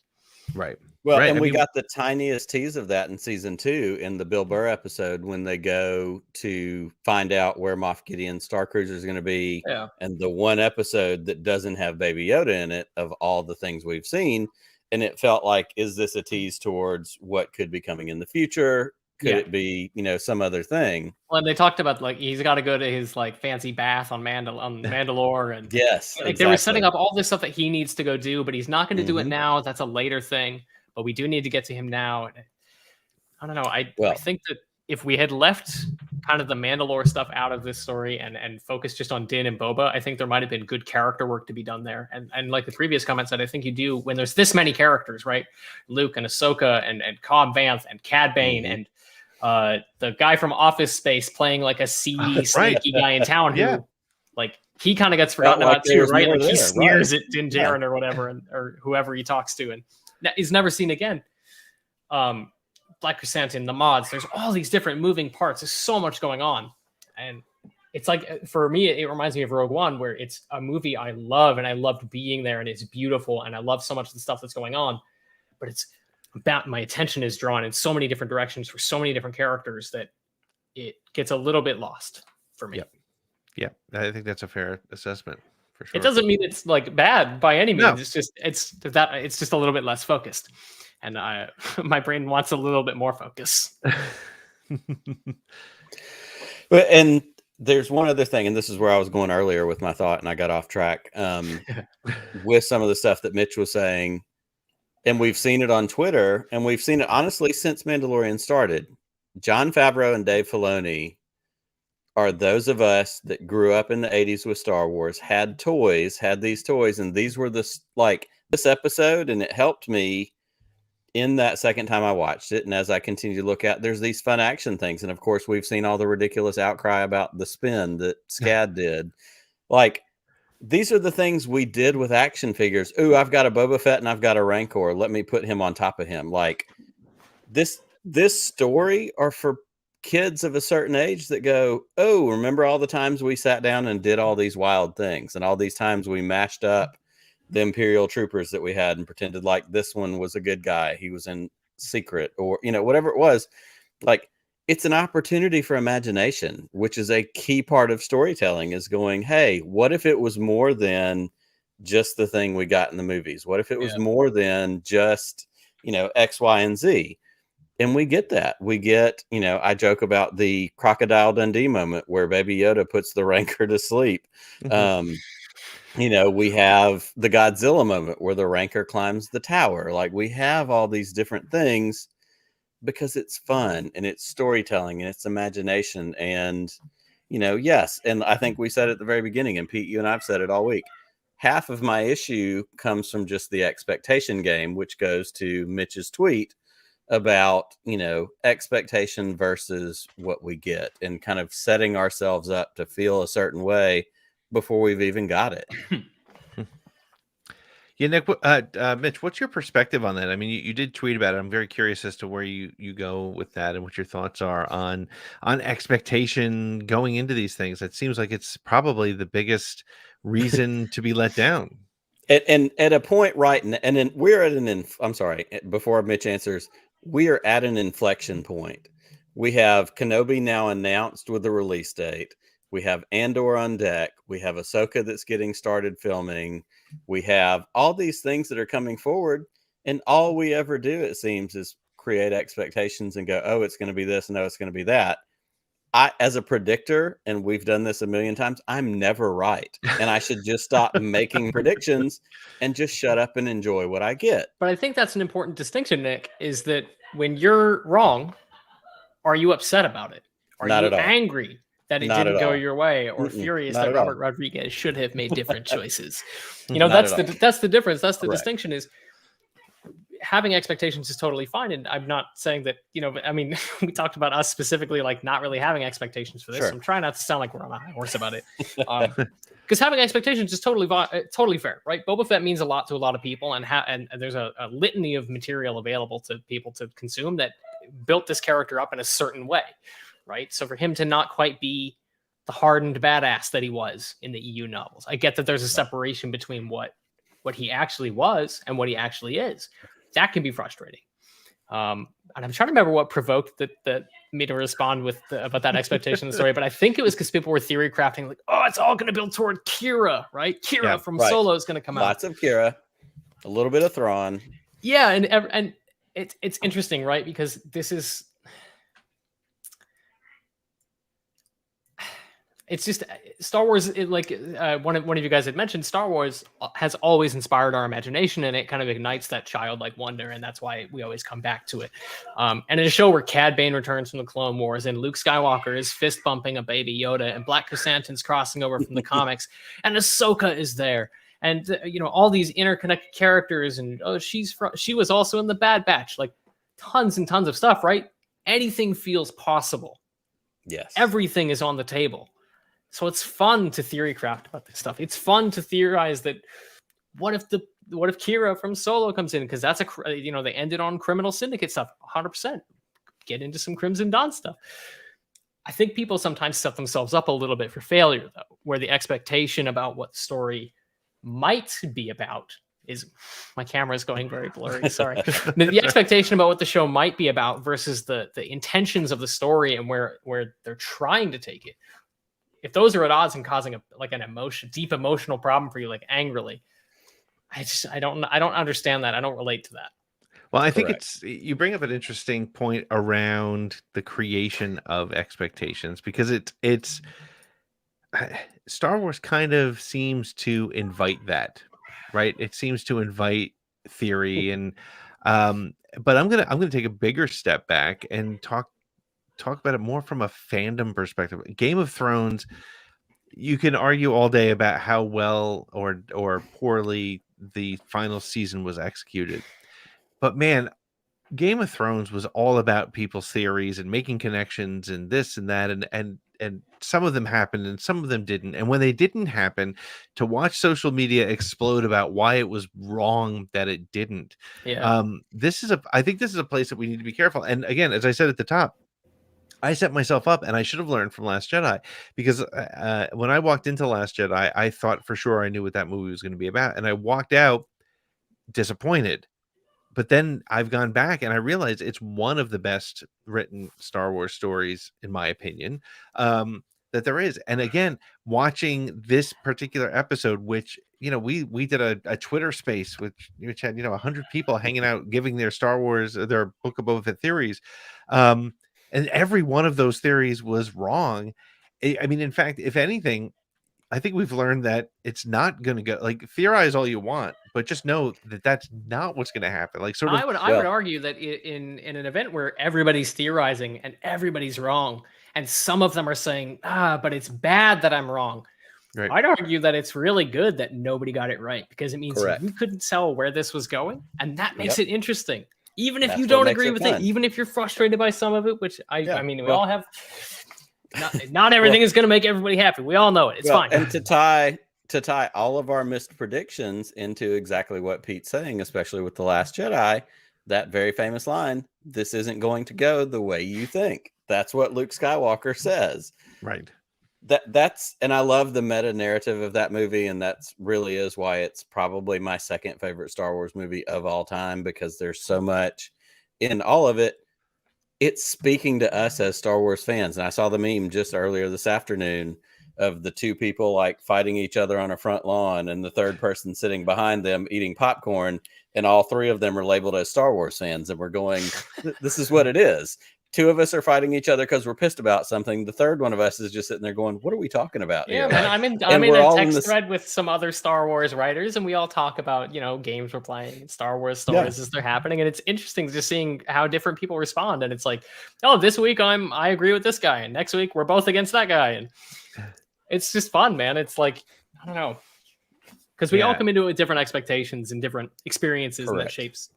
Right. Well, and we got the tiniest tease of that in season 2 in the Bill Burr episode when they go to find out where Moff Gideon's Star Cruiser is going to be. Yeah. And the one episode that doesn't have Baby Yoda in it of all the things we've seen. And it felt like, is this a tease towards what could be coming in the future? Could it be, some other thing? Well, and they talked about, like, he's got to go to his, like, fancy bath on Mandalore. And yes, like, they were setting up all this stuff that he needs to go do, but he's not going to do it now. That's a later thing. But we do need to get to him now. I don't know. I think that if we had left kind of the Mandalore stuff out of this story and focused just on Din and Boba, I think there might have been good character work to be done there. And like the previous comment said, I think you do when there's this many characters, right? Luke and Ahsoka and Cobb Vanth and Cad Bane and the guy from Office Space playing like a seedy, snaky guy in town who, like, he kind of gets forgotten about too, right? Like, he sneers at Din Djarin or whatever, or whoever he talks to, and is never seen again. Black Chrysanthemum, the mods, there's all these different moving parts. There's so much going on. And it's like, for me, it reminds me of Rogue One, where it's a movie I love and I loved being there and it's beautiful and I love so much of the stuff that's going on. But it's about, my attention is drawn in so many different directions for so many different characters that it gets a little bit lost for me. Yeah, I think that's a fair assessment. For sure. It doesn't mean it's like bad by any means. No. It's just a little bit less focused, and my brain wants a little bit more focus. And there's one other thing, and this is where I was going earlier with my thought, and I got off track with some of the stuff that Mitch was saying, and we've seen it on Twitter, and we've seen it honestly since Mandalorian started. Jon Favreau and Dave Filoni are those of us that grew up in the 80s with Star Wars, had these toys, and these were this episode, and it helped me in that second time I watched it, and as I continue to look at, there's these fun action things. And of course, we've seen all the ridiculous outcry about the spin that Scad did. Like, these are the things we did with action figures. Ooh, I've got a Boba Fett and I've got a Rancor. Let me put him on top of him. Like, this story are for kids of a certain age that go, oh, remember all the times we sat down and did all these wild things, and all these times we mashed up the Imperial troopers that we had and pretended like this one was a good guy. He was in secret, or, you know, whatever it was. Like, it's an opportunity for imagination, which is a key part of storytelling, is going, hey, what if it was more than just the thing we got in the movies? What if it was more than just, you know, X, Y, and Z? And we get that. We get, you know, I joke about the Crocodile Dundee moment where Baby Yoda puts the Rancor to sleep. You know, we have the Godzilla moment where the Rancor climbs the tower. Like, we have all these different things because it's fun and it's storytelling and it's imagination. And, you know, yes. And I think we said at the very beginning, and Pete, you and I've said it all week, half of my issue comes from just the expectation game, which goes to Mitch's tweet about, you know, expectation versus what we get, and kind of setting ourselves up to feel a certain way before we've even got it. Yeah, Nick, Mitch, what's your perspective on that? I mean, you did tweet about it. I'm very curious as to where you go with that and what your thoughts are on expectation going into these things. It seems like it's probably the biggest reason to be let down. And at a point, right, and then we're at I'm sorry, before Mitch answers, we are at an inflection point. We have Kenobi now announced with the release date. We have Andor on deck. We have Ahsoka that's getting started filming. We have all these things that are coming forward, and all we ever do, it seems, is create expectations and go, oh, it's going to be this, and oh, it's going to be that. I, as a predictor, and we've done this a million times, I'm never right. And I should just stop making predictions and just shut up and enjoy what I get. But I think that's an important distinction, Nick, is that when you're wrong, are you upset about it? Are Not you at all. angry that it Not didn't at go all. your way, or furious Not that at all. Robert Rodriguez should have made different choices? You know, Not that's at all. that's the difference. That's the Correct. distinction, is having expectations is totally fine. And I'm not saying that, you know, I mean, we talked about us specifically, like, not really having expectations for this. Sure. So I'm trying not to sound like we're on a high horse about it. Because having expectations is totally fair, right? Boba Fett means a lot to a lot of people, and there's a litany of material available to people to consume that built this character up in a certain way, right? So for him to not quite be the hardened badass that he was in the EU novels, I get that there's a separation between what he actually was and what he actually is. That can be frustrating. And I'm trying to remember what provoked that me to respond with about that expectation of the story, but I think it was because people were theory crafting, like, oh, it's all going to build toward Kira, right? Kira from Solo is going to come out. Lots of Kira, a little bit of Thrawn. Yeah, and it's interesting, right? Because this is, it's just Star Wars. One of you guys had mentioned, Star Wars has always inspired our imagination, and it kind of ignites that childlike wonder, and that's why we always come back to it. And in a show where Cad Bane returns from the Clone Wars, and Luke Skywalker is fist bumping a baby Yoda, and Black Chrysanthemum's crossing over from the comics, and Ahsoka is there, and you know, all these interconnected characters, and she was also in the Bad Batch, like tons and tons of stuff, right? Anything feels possible. Yes, everything is on the table. So it's fun to theory craft about this stuff. It's fun to theorize that what if Kira from Solo comes in, because that's they ended on criminal syndicate stuff. 100% get into some Crimson Dawn stuff. I think people sometimes set themselves up a little bit for failure, though, where the expectation about what the story might be about is, my camera is going very blurry. Sorry. The expectation about what the show might be about versus the intentions of the story and where they're trying to take it. If those are at odds and causing deep emotional problem for you, like angrily, I don't understand that. I don't relate to that. Well, I think you bring up an interesting point around the creation of expectations, because it's Star Wars kind of seems to invite that, right? It seems to invite theory, and but I'm gonna take a bigger step back and talk about it more from a fandom perspective. Game of Thrones, you can argue all day about how well or poorly the final season was executed, but man, Game of Thrones was all about people's theories and making connections and this and that, and some of them happened and some of them didn't. And when they didn't happen, to watch social media explode about why it was wrong that it didn't. Yeah. I think this is a place that we need to be careful. And again, as I said at the top, I set myself up, and I should have learned from Last Jedi, because when I walked into Last Jedi, I thought for sure I knew what that movie was going to be about, and I walked out disappointed. But then I've gone back and I realized it's one of the best written Star Wars stories, in my opinion, that there is. And again, watching this particular episode, which, we did a Twitter space, which had, 100 people hanging out, giving their Star Wars, their Book of Boba Fett theories. And every one of those theories was wrong. I mean, in fact, if anything, I think we've learned that it's not going to go, like, theorize all you want, but just know that that's not what's going to happen. Like, sort of, I would argue that in an event where everybody's theorizing and everybody's wrong, and some of them are saying, but it's bad that I'm wrong. Right. I'd argue that it's really good that nobody got it right, because it means you couldn't tell where this was going, and that makes it interesting. Even if you don't agree with it, even if you're frustrated by some of it, which I mean, we all have. Not everything is going to make everybody happy. We all know it. It's fine. And to tie all of our missed predictions into exactly what Pete's saying, especially with The Last Jedi, that very famous line, "This isn't going to go the way you think." That's what Luke Skywalker says. Right. And I love the meta narrative of that movie, and that's really is why it's probably my second favorite Star Wars movie of all time, because there's so much in all of it. It's speaking to us as Star Wars fans. And I saw the meme just earlier this afternoon of the two people like fighting each other on a front lawn and the third person sitting behind them eating popcorn. And all three of them are labeled as Star Wars fans. And we're going, this is what it is. Two of us are fighting each other because we're pissed about something. The third one of us is just sitting there going, what are we talking about here? Man, I'm in a text thread with some other Star Wars writers, and we all talk about, games we're playing, Star Wars stories as they're happening. And it's interesting just seeing how different people respond. And it's like, oh, this week I agree with this guy, and next week we're both against that guy. And it's just fun, man. It's like, I don't know, because we all come into it with different expectations and different experiences, and that shapes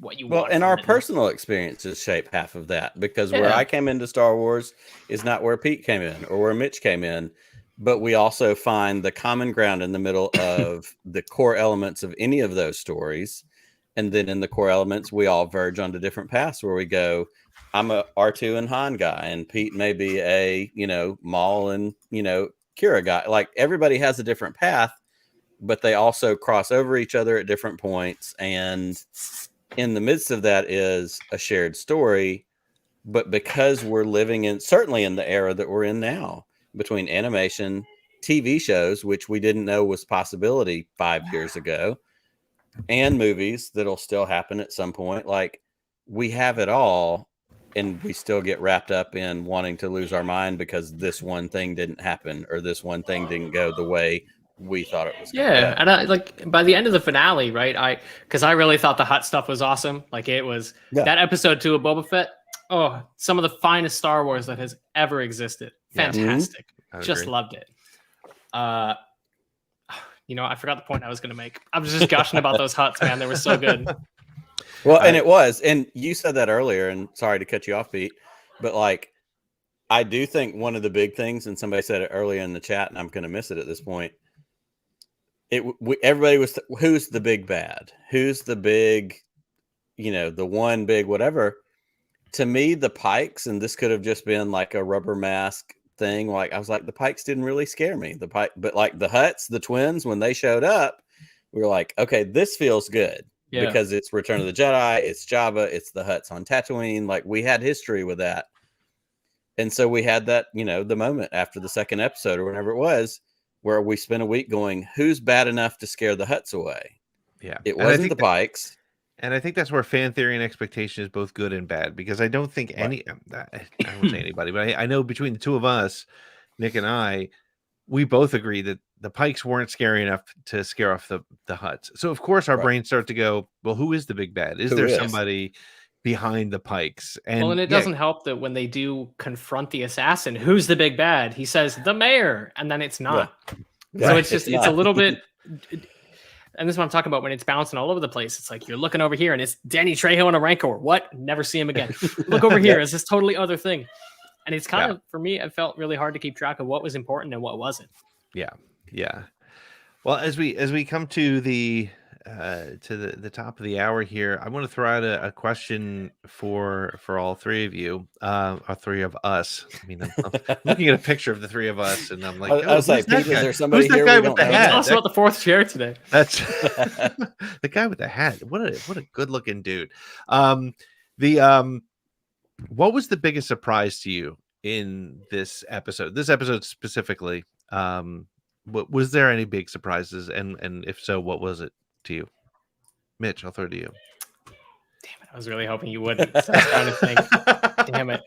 what you want. And our personal experiences shape half of that, because where I came into Star Wars is not where Pete came in or where Mitch came in, but we also find the common ground in the middle of the core elements of any of those stories. And then in the core elements, we all verge onto different paths where we go, I'm a R2 and Han guy, and Pete may be a, Maul and, Kira guy. Like, everybody has a different path, but they also cross over each other at different points. And in the midst of that is a shared story. But because we're living certainly in the era that we're in now, between animation, TV shows, which we didn't know was a possibility 5 years ago, and movies that'll still happen at some point, like, we have it all, and we still get wrapped up in wanting to lose our mind because this one thing didn't happen, or this one thing didn't go the way we thought it was. And I, like, by the end of the finale, right? Because I really thought the Hutt stuff was awesome. Like, it was that episode 2 of Boba Fett. Oh, some of the finest Star Wars that has ever existed. Fantastic. Just loved it. I forgot the point I was going to make. I was just gushing about those Hutts, man. They were so good. Well, and it was, and you said that earlier, and sorry to cut you off, Pete, but like, I do think one of the big things, and somebody said it earlier in the chat, and I'm going to miss it at this point. Everybody was, who's the big bad? Who's the big, the one big whatever? To me, the Pikes, and this could have just been like a rubber mask thing. Like, I was like, the Pikes didn't really scare me. But like the Hutts, the twins, when they showed up, we were like, okay, this feels good. Yeah. Because it's Return of the Jedi, it's Jabba, it's the Hutts on Tatooine. Like, we had history with that. And so we had that, the moment after the second episode or whatever it was, where we spent a week going, who's bad enough to scare the Hutts away? Yeah. It wasn't the Pikes. And I think that's where fan theory and expectation is both good and bad, because I don't think I won't say anybody, but I know between the two of us, Nick and I, we both agree that the Pikes weren't scary enough to scare off the Hutts. So of course our brains start to go, well, who is the big bad? Is there somebody behind the Pikes? And it doesn't help that when they do confront the assassin, who's the big bad? He says the mayor, and then it's not. So it's just, it's a little bit. and this is what I'm talking about when it's bouncing all over the place. It's like you're looking over here and it's Danny Trejo and a Rancor. What? Never see him again. Look over here. It's this totally other thing. And it's kind of, for me, it felt really hard to keep track of what was important and what wasn't. Yeah. Well, as we come to the top of the hour here, I want to throw out a question for all three of you, or three of us. I mean, I'm looking at a picture of the three of us, and I'm like, I was like, Pete, is there somebody who's here? That guy with the hat? Tell us about the fourth chair today. That's the guy with the hat. What a good looking dude. What was the biggest surprise to you in this episode? This episode specifically. Was there any big surprises, and if so, what was it to you? Mitch, I'll throw it to you. Damn it! I was really hoping you wouldn't. So I was trying to think. Damn it!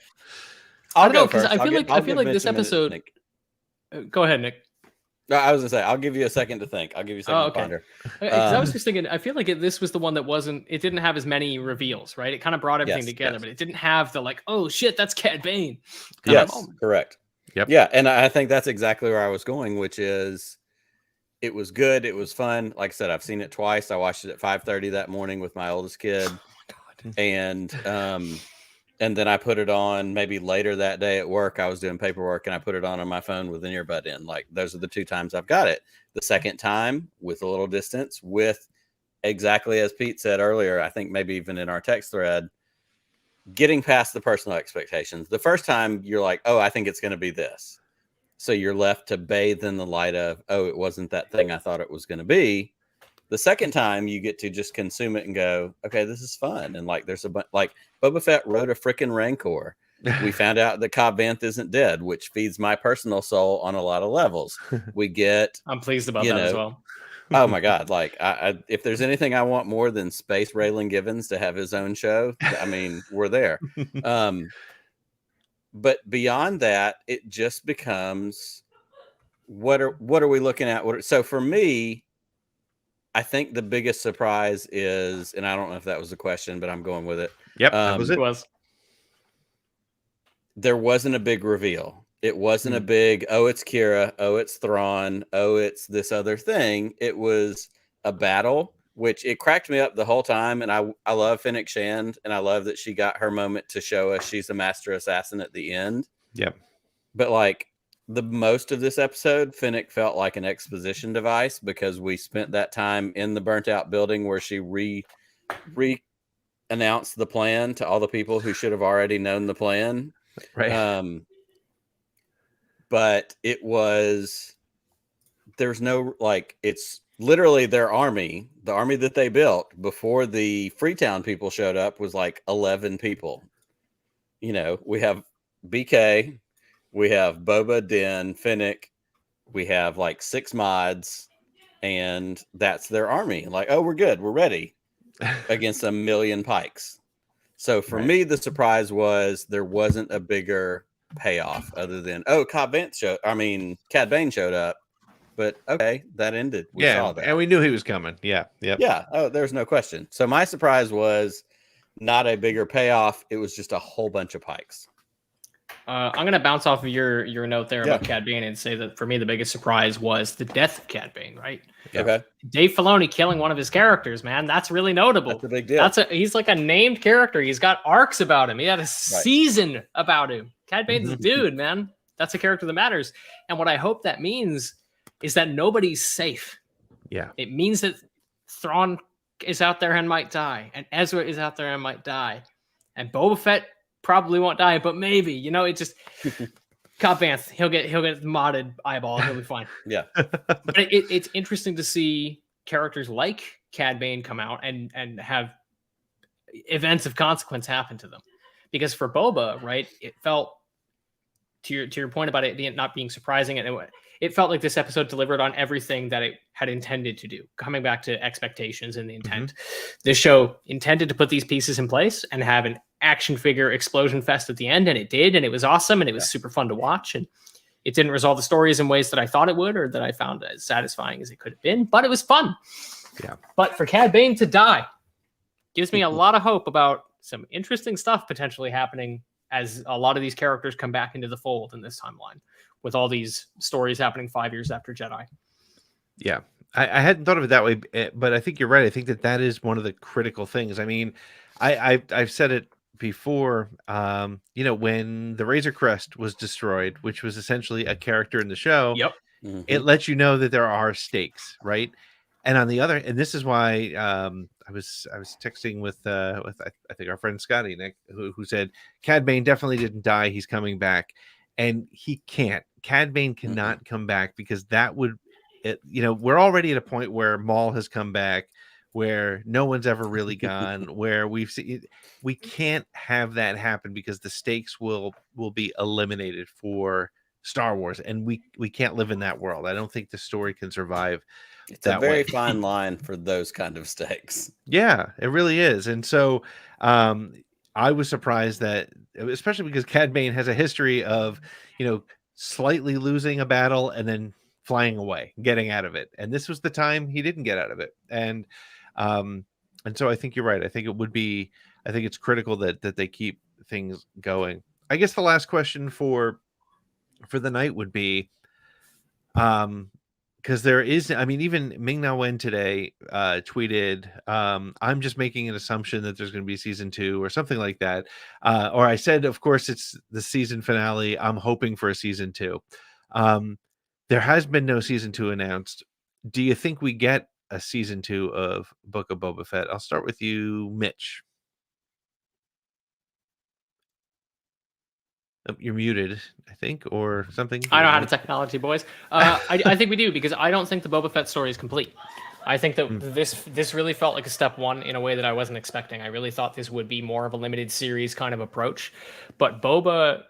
I'll go go first. I feel like this episode. Go ahead, Nick. No, I was gonna say I'll give you a second to think. I'll give you a second to ponder. I was just thinking. I feel like this was the one that wasn't. It didn't have as many reveals, right? It kind of brought everything together, but it didn't have the like, oh shit, that's Cad Bane. Yes, correct. Yep. Yeah, and I think that's exactly where I was going, which is it was good. It was fun. Like I said, I've seen it twice. I watched it at 5:30 that morning with my oldest kid, and then I put it on maybe later that day at work. I was doing paperwork and I put it on my phone with an earbud in. Like those are the two times I've got it. The second time with a little distance, with exactly as Pete said earlier, I think maybe even in our text thread, getting past the personal expectations. The first time you're like, oh, I think it's going to be this. So you're left to bathe in the light of, oh, it wasn't that thing I thought it was going to be. The second time you get to just consume it and go, okay, this is fun. And like, there's like Boba Fett rode a freaking Rancor. We found out that Cobb Vanth isn't dead, which feeds my personal soul on a lot of levels. I'm pleased about that as well. Oh my God. Like if there's anything I want more than Space Raylan Givens to have his own show, I mean, we're there. But beyond that, it just becomes, what are we looking at? So for me, I think the biggest surprise is, and I don't know if that was the question, but I'm going with it. Yep, that was it. There wasn't a big reveal. It wasn't a big, oh, it's Kira, oh, it's Thrawn, oh, it's this other thing. It was a battle, which it cracked me up the whole time. And I love Fennec Shand, and I love that she got her moment to show us she's a master assassin at the end. Yep. But like, the most of this episode, Fennec felt like an exposition device because we spent that time in the burnt out building where she re-announced the plan to all the people who should have already known the plan. Right. But it was, there's no, like, it's literally their army, the army that they built before the Freetown people showed up was like 11 people. You know, we have BK, we have Boba, Din, Fennec. We have like 6 mods, and that's their army. Like, oh, we're good. We're ready against 1 million pikes. So for me, the surprise was there wasn't a bigger payoff other than, oh, Cad Bane showed up. But okay, that ended. We saw that. And we knew he was coming. Yeah. Yep. Yeah. Oh, there's no question. So my surprise was not a bigger payoff. It was just a whole bunch of pikes. I'm going to bounce off of your note there about Cad Bane and say that for me, the biggest surprise was the death of Cad Bane, right? Okay. Dave Filoni killing one of his characters, man. That's really notable. That's a big deal. He's like a named character. He's got arcs about him. He had a season about him. Cad Bane's a dude, man. That's a character that matters. And what I hope that means is that nobody's safe. Yeah. It means that Thrawn is out there and might die. And Ezra is out there and might die. And Boba Fett probably won't die, but maybe, it just Cobb Vanth, he'll get modded eyeball, he'll be fine. Yeah. But it's interesting to see characters like Cad Bane come out and have events of consequence happen to them. Because for Boba, right, it felt to your point about it not being surprising, it felt like this episode delivered on everything that it had intended to do. Coming back to expectations and the intent, this show intended to put these pieces in place and have an action figure explosion fest at the end, and it did, and it was awesome, and it was super fun to watch. And it didn't resolve the stories in ways that I thought it would, or that I found as satisfying as it could have been, but it was fun. Yeah. But for Cad Bane to die gives me a lot of hope about some interesting stuff potentially happening as a lot of these characters come back into the fold in this timeline, with all these stories happening 5 years after Jedi. Yeah. I hadn't thought of it that way, but I think you're right. I think that is one of the critical things. I mean, I've said it before. When the Razor Crest was destroyed, which was essentially a character in the show, Yep. it lets you know that there are stakes, right? And on the other, and this is why I was texting with I think our friend Scotty Nick, who said Cad Bane definitely didn't die. He's coming back, and he can't. Cad Bane cannot come back because that would, we're already at a point where Maul has come back, where no one's ever really gone, where we've seen. We can't have that happen because the stakes will be eliminated for Star Wars, and we can't live in that world. I don't think the story can survive. It's a very fine line for those kind of stakes. Yeah, it really is. And so I was surprised that, especially because Cad Bane has a history of, slightly losing a battle and then flying away, getting out of it. And this was the time he didn't get out of it. And so I think you're right. I think it's critical that they keep things going. I guess the last question for the night would be, because there is, I mean, even Ming-Na Wen today tweeted, I'm just making an assumption that there's going to be season 2 or something like that. Or I said, of course, it's the season finale. I'm hoping for a season 2. There has been no season 2 announced. Do you think we get a season 2 of Book of Boba Fett? I'll start with you, Mitch. You're muted, I think, or something. I know how to technology, boys. I think we do, because I don't think the Boba Fett story is complete. I think that this really felt like a step 1 in a way that I wasn't expecting. I really thought this would be more of a limited series kind of approach. But Boba,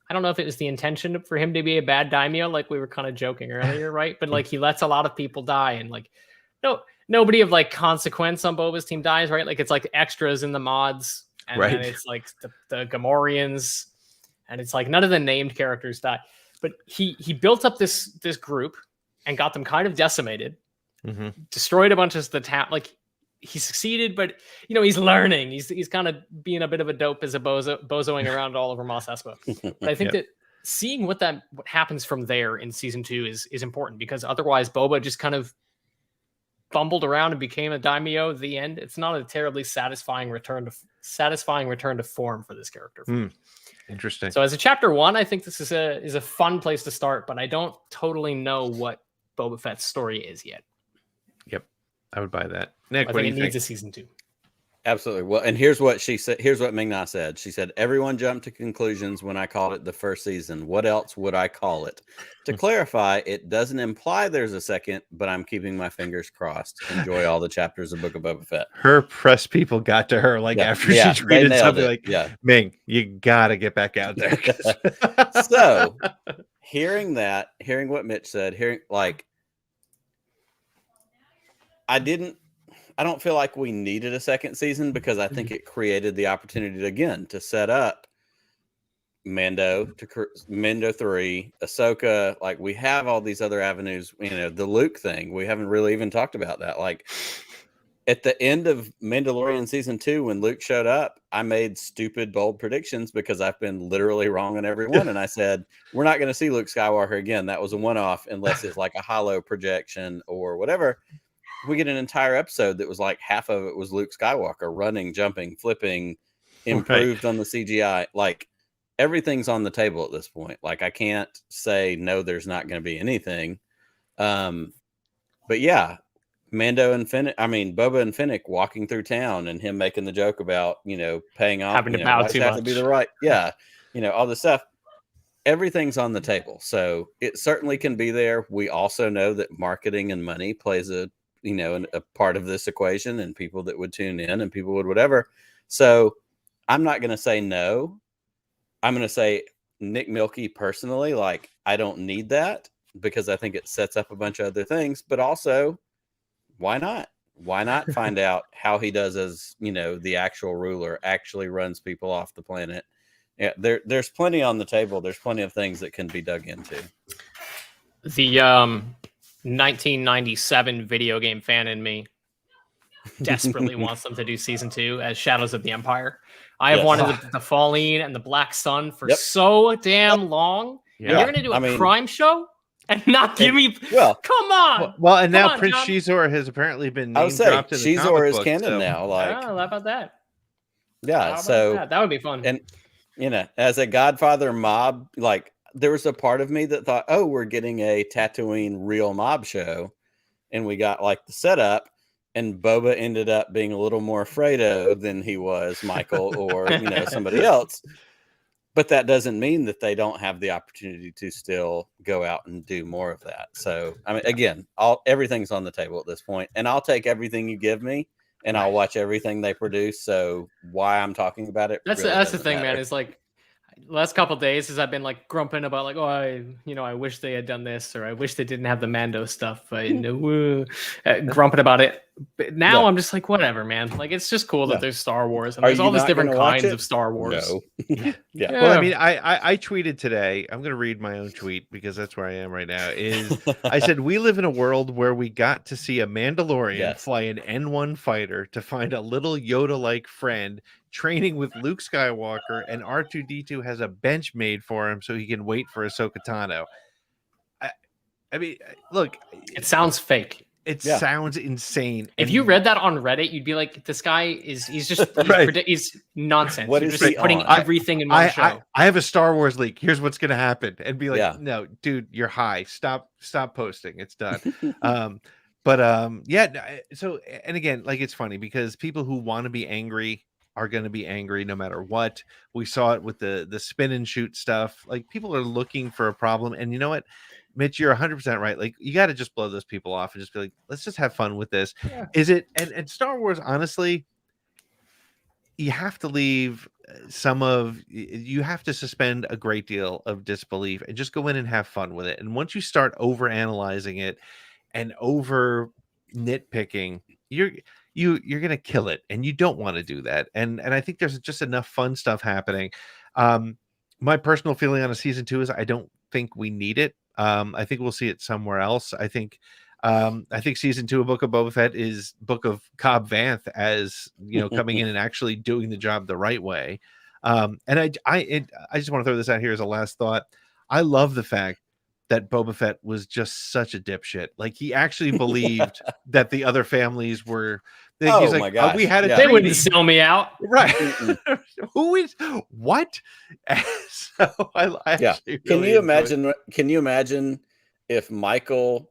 I don't know if it was the intention for him to be a bad daimyo, like we were kind of joking earlier, right? But like he lets a lot of people die, and like nobody of like consequence on Boba's team dies, right? Like it's like extras in the mods, and then it's like the Gamorreans. And it's like none of the named characters die, but he built up this group and got them kind of decimated, destroyed a bunch of the town. Like he succeeded, but he's learning. He's kind of being a bit of a dope as a bozoing around all over Mos Espa. But I think that seeing what happens from there in season 2 is important, because otherwise Boba just kind of bumbled around and became a daimyo at the end. It's not a terribly satisfying return to form for this character. Interesting. So as a chapter 1, I think this is a fun place to start, but I don't totally know what Boba Fett's story is yet. Yep, I would buy that. Nick, I what do think you it think? needs a season 2. Absolutely. Well, and here's what she said. Here's what Ming-Na said. She said, everyone jumped to conclusions when I called it the first season. What else would I call it? To clarify, it doesn't imply there's a second, but I'm keeping my fingers crossed. Enjoy all the chapters of Book of Boba Fett. Her press people got to her after she tweeted something like, Ming, you got to get back out there. So hearing what Mitch said, I don't feel like we needed a second season, because I think it created the opportunity to set up Mando 3, Ahsoka. Like we have all these other avenues, the Luke thing. We haven't really even talked about that. Like at the end of Mandalorian season 2, when Luke showed up, I made stupid, bold predictions because I've been literally wrong on every one. And I said, we're not going to see Luke Skywalker again. That was a one-off, unless it's like a hollow projection or whatever. We get an entire episode that was like half of it was Luke Skywalker running, jumping, flipping, improved on the CGI. Like everything's on the table at this point. Like I can't say no, there's not going to be anything. But yeah, Boba and Fennec walking through town and him making the joke about, paying off, having to bow too much. To be the right. Yeah. All this stuff. Everything's on the table. So it certainly can be there. We also know that marketing and money plays a part of this equation, and people that would tune in and people would whatever. So I'm not going to say no. I'm going to say Nick Milky personally, like I don't need that, because I think it sets up a bunch of other things, but also why not? Why not find out how he does as, the actual ruler, actually runs people off the planet? Yeah, there's plenty on the table. There's plenty of things that can be dug into. The 1997 video game fan in me desperately wants them to do season 2 as Shadows of the Empire. I have wanted the Fallen and the Black Sun for so damn long. Yeah. And you're going to do a crime show? and not give me. Well, come on. Well, and now on, Prince John. Shizor has apparently been I name would say dropped in the Shizor comic is book, canon so. now. Like, how about that? Yeah, so that would be fun. And as a Godfather mob, like there was a part of me that thought, oh, we're getting a Tatooine real mob show, and we got like the setup, and Boba ended up being a little more Fredo than he was Michael or somebody else. But that doesn't mean that they don't have the opportunity to still go out and do more of that. So I mean, again, everything's on the table at this point, and I'll take everything you give me. And I'll watch everything they produce. So why I'm talking about it? That's the thing, man. Is like last couple of days as I've been like grumping about like, I wish they had done this, or I wish they didn't have the Mando stuff, grumping about it. But now I'm just like, whatever, man. Like it's just cool that there's Star Wars and there's all these different kinds of Star Wars. No. Yeah. Well, I mean, I tweeted today. I'm going to read my own tweet because that's where I am right now. I said we live in a world where we got to see a Mandalorian fly an N1 fighter to find a little Yoda-like friend training with Luke Skywalker, and R2-D2 has a bench made for him so he can wait for Ahsoka Tano. I mean, look, it sounds fake. It sounds insane. If you read that on Reddit, you'd be like, "This guy he's nonsense. What is he putting everything in one show?" I have a Star Wars leak. Here's what's going to happen, and be like, "No, dude, you're high. Stop posting. It's done." So, and again, like it's funny because people who want to be angry are going to be angry no matter what. We saw it with the spin and shoot stuff. Like people are looking for a problem, and you know what? Mitch, you're 100% right. Like you got to just blow those people off and just be like, let's just have fun with this. Yeah. Is it? And Star Wars, honestly, you have to leave you have to suspend a great deal of disbelief and just go in and have fun with it. And once you start over analyzing it and over nitpicking, you're going to kill it, and you don't want to do that. And I think there's just enough fun stuff happening. My personal feeling on a season 2 is I don't think we need it. I think we'll see it somewhere else. I think season 2 of Book of Boba Fett is Book of Cobb Vanth, as coming in and actually doing the job the right way. And I just want to throw this out here as a last thought. I love the fact that Boba Fett was just such a dipshit. Like he actually believed that the other families were. He's like, my gosh. We had a They wouldn't sell me out, right? Who is what? So I actually really Can you imagine if Michael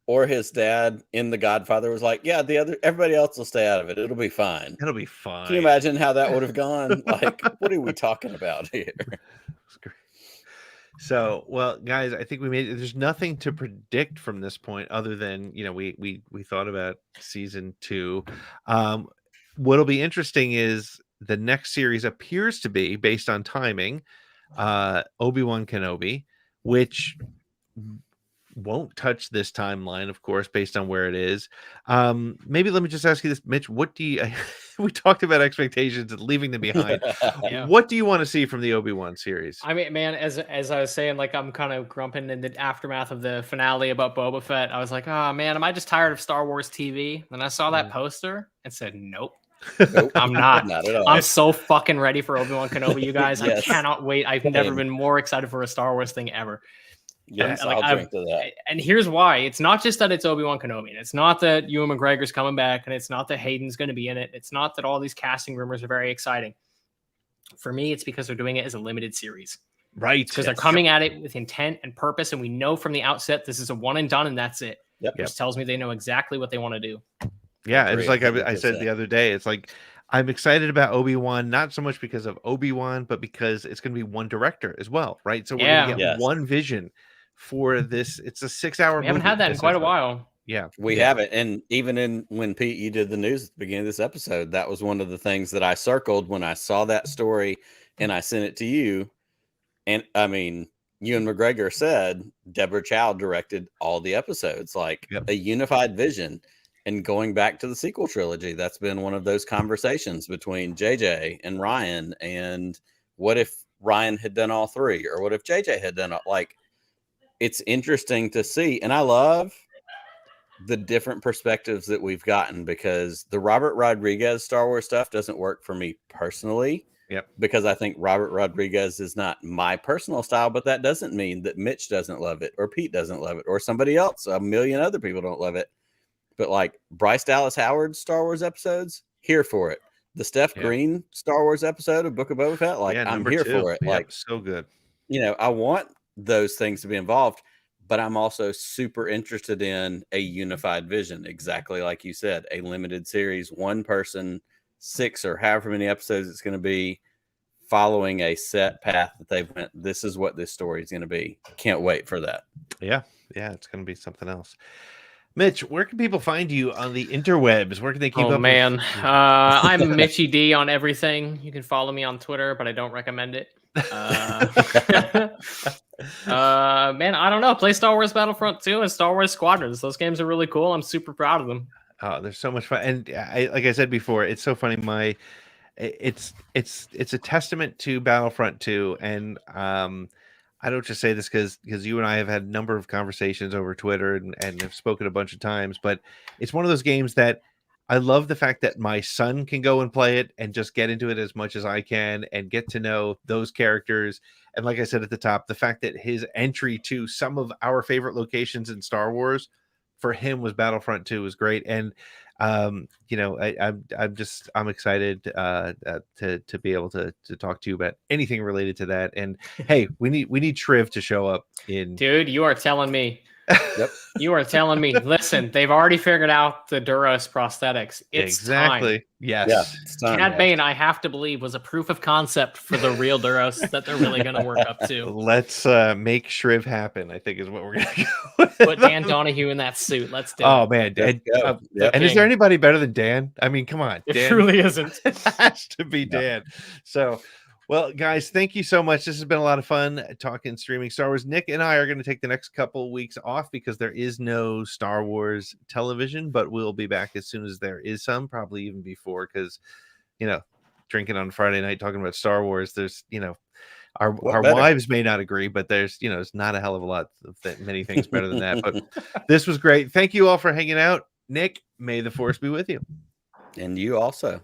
or his dad in The Godfather was like, yeah, everybody else will stay out of it. It'll be fine. It'll be fine. Can you imagine how that would have gone? Like, what are we talking about here? So, well, guys, I think we made it. There's nothing to predict from this point other than, we thought about season 2. What'll be interesting is the next series appears to be based on timing, Obi-Wan Kenobi, which won't touch this timeline, of course, based on where it is. Maybe let me just ask you this, Mitch. What do you? We talked about expectations and leaving them behind. Yeah. What do you want to see from the Obi-Wan series? I mean, man, as I was saying, like I'm kind of grumping in the aftermath of the finale about Boba Fett. I was like, oh man, am I just tired of Star Wars TV? And I saw that poster and said, nope. I'm not at all. I'm so fucking ready for Obi-Wan Kenobi, you guys. Yes. I cannot wait. I've never been more excited for a Star Wars thing ever. Yes, I'll drink to that. And here's why. It's not just that it's Obi-Wan Kenobi. And it's not that Ewan McGregor's coming back. And it's not that Hayden's going to be in it. It's not that all these casting rumors are very exciting. For me, it's because they're doing it as a limited series. Right. Because they're coming at it with intent and purpose. And we know from the outset, this is a one and done, and that's it. Yep. Which tells me they know exactly what they want to do. Yeah. It's like I said the other day, it's like, I'm excited about Obi-Wan, not so much because of Obi-Wan, but because it's going to be one director as well. Right. So we're going to get one vision for this. It's a 6-hour movie. We haven't had that in quite a while. Yeah, we haven't. And even when Pete, you did the news at the beginning of this episode, that was one of the things that I circled when I saw that story and I sent it to you. And I mean, Ewan McGregor said Deborah Chow directed all the episodes, like a unified vision. And going back to the sequel trilogy, that's been one of those conversations between JJ and Ryan. And what if Ryan had done all 3, or what if JJ had done it's interesting to see. And I love the different perspectives that we've gotten, because the Robert Rodriguez Star Wars stuff doesn't work for me personally. Yep. Because I think Robert Rodriguez is not my personal style, but that doesn't mean that Mitch doesn't love it, or Pete doesn't love it, or somebody else, a million other people don't love it. But like Bryce Dallas Howard's Star Wars episodes, here for it. The Steph Green Star Wars episode of Book of Boba Fett, like I'm here for it. Like, so good. I want those things to be involved, but I'm also super interested in a unified vision. Exactly like you said, a limited series, one person, 6 or however many episodes it's going to be, following a set path that they've went. This is what this story is going to be. Can't wait for that. Yeah, it's going to be something else. Mitch, where can people find you on the interwebs? Where can they keep up? Oh man, I'm Mitchy D on everything. You can follow me on Twitter, but I don't recommend it. Man, I don't know. Play Star Wars Battlefront 2 and Star Wars Squadrons. Those games are really cool. I'm super proud of them. Oh, they're so much fun. And like I said before, it's so funny. It's a testament to Battlefront 2, and I don't just say this because you and I have had a number of conversations over Twitter and have spoken a bunch of times, but it's one of those games that I love the fact that my son can go and play it and just get into it as much as I can and get to know those characters. And like I said at the top, the fact that his entry to some of our favorite locations in Star Wars for him was Battlefront 2 was great. And I'm excited to be able to talk to you about anything related to that. And hey, we need Shriv to show up in. Dude, you are telling me. Yep. You are telling me. Listen, they've already figured out the Duros prosthetics. It's exactly time. Yes. Yeah, Cad Bane, I have to believe, was a proof of concept for the real Duros that they're really going to work up to. Let's make Shriv happen, I think is what we're going to go with. Put Dan Donahue in that suit. Let's do it. Oh man, Dan, and is there anybody better than Dan? I mean, come on, it Dan, truly isn't. It has to be Dan. So, well, guys, thank you so much. This has been a lot of fun talking streaming Star Wars. Nick and I are going to take the next couple weeks off because there is no Star Wars television, but we'll be back as soon as there is some, probably even before, because drinking on Friday night talking about Star Wars, there's our wives may not agree, but there's it's not a hell of a lot of many things better than that. But this was great. Thank you all for hanging out. Nick, may the Force be with you. And you also.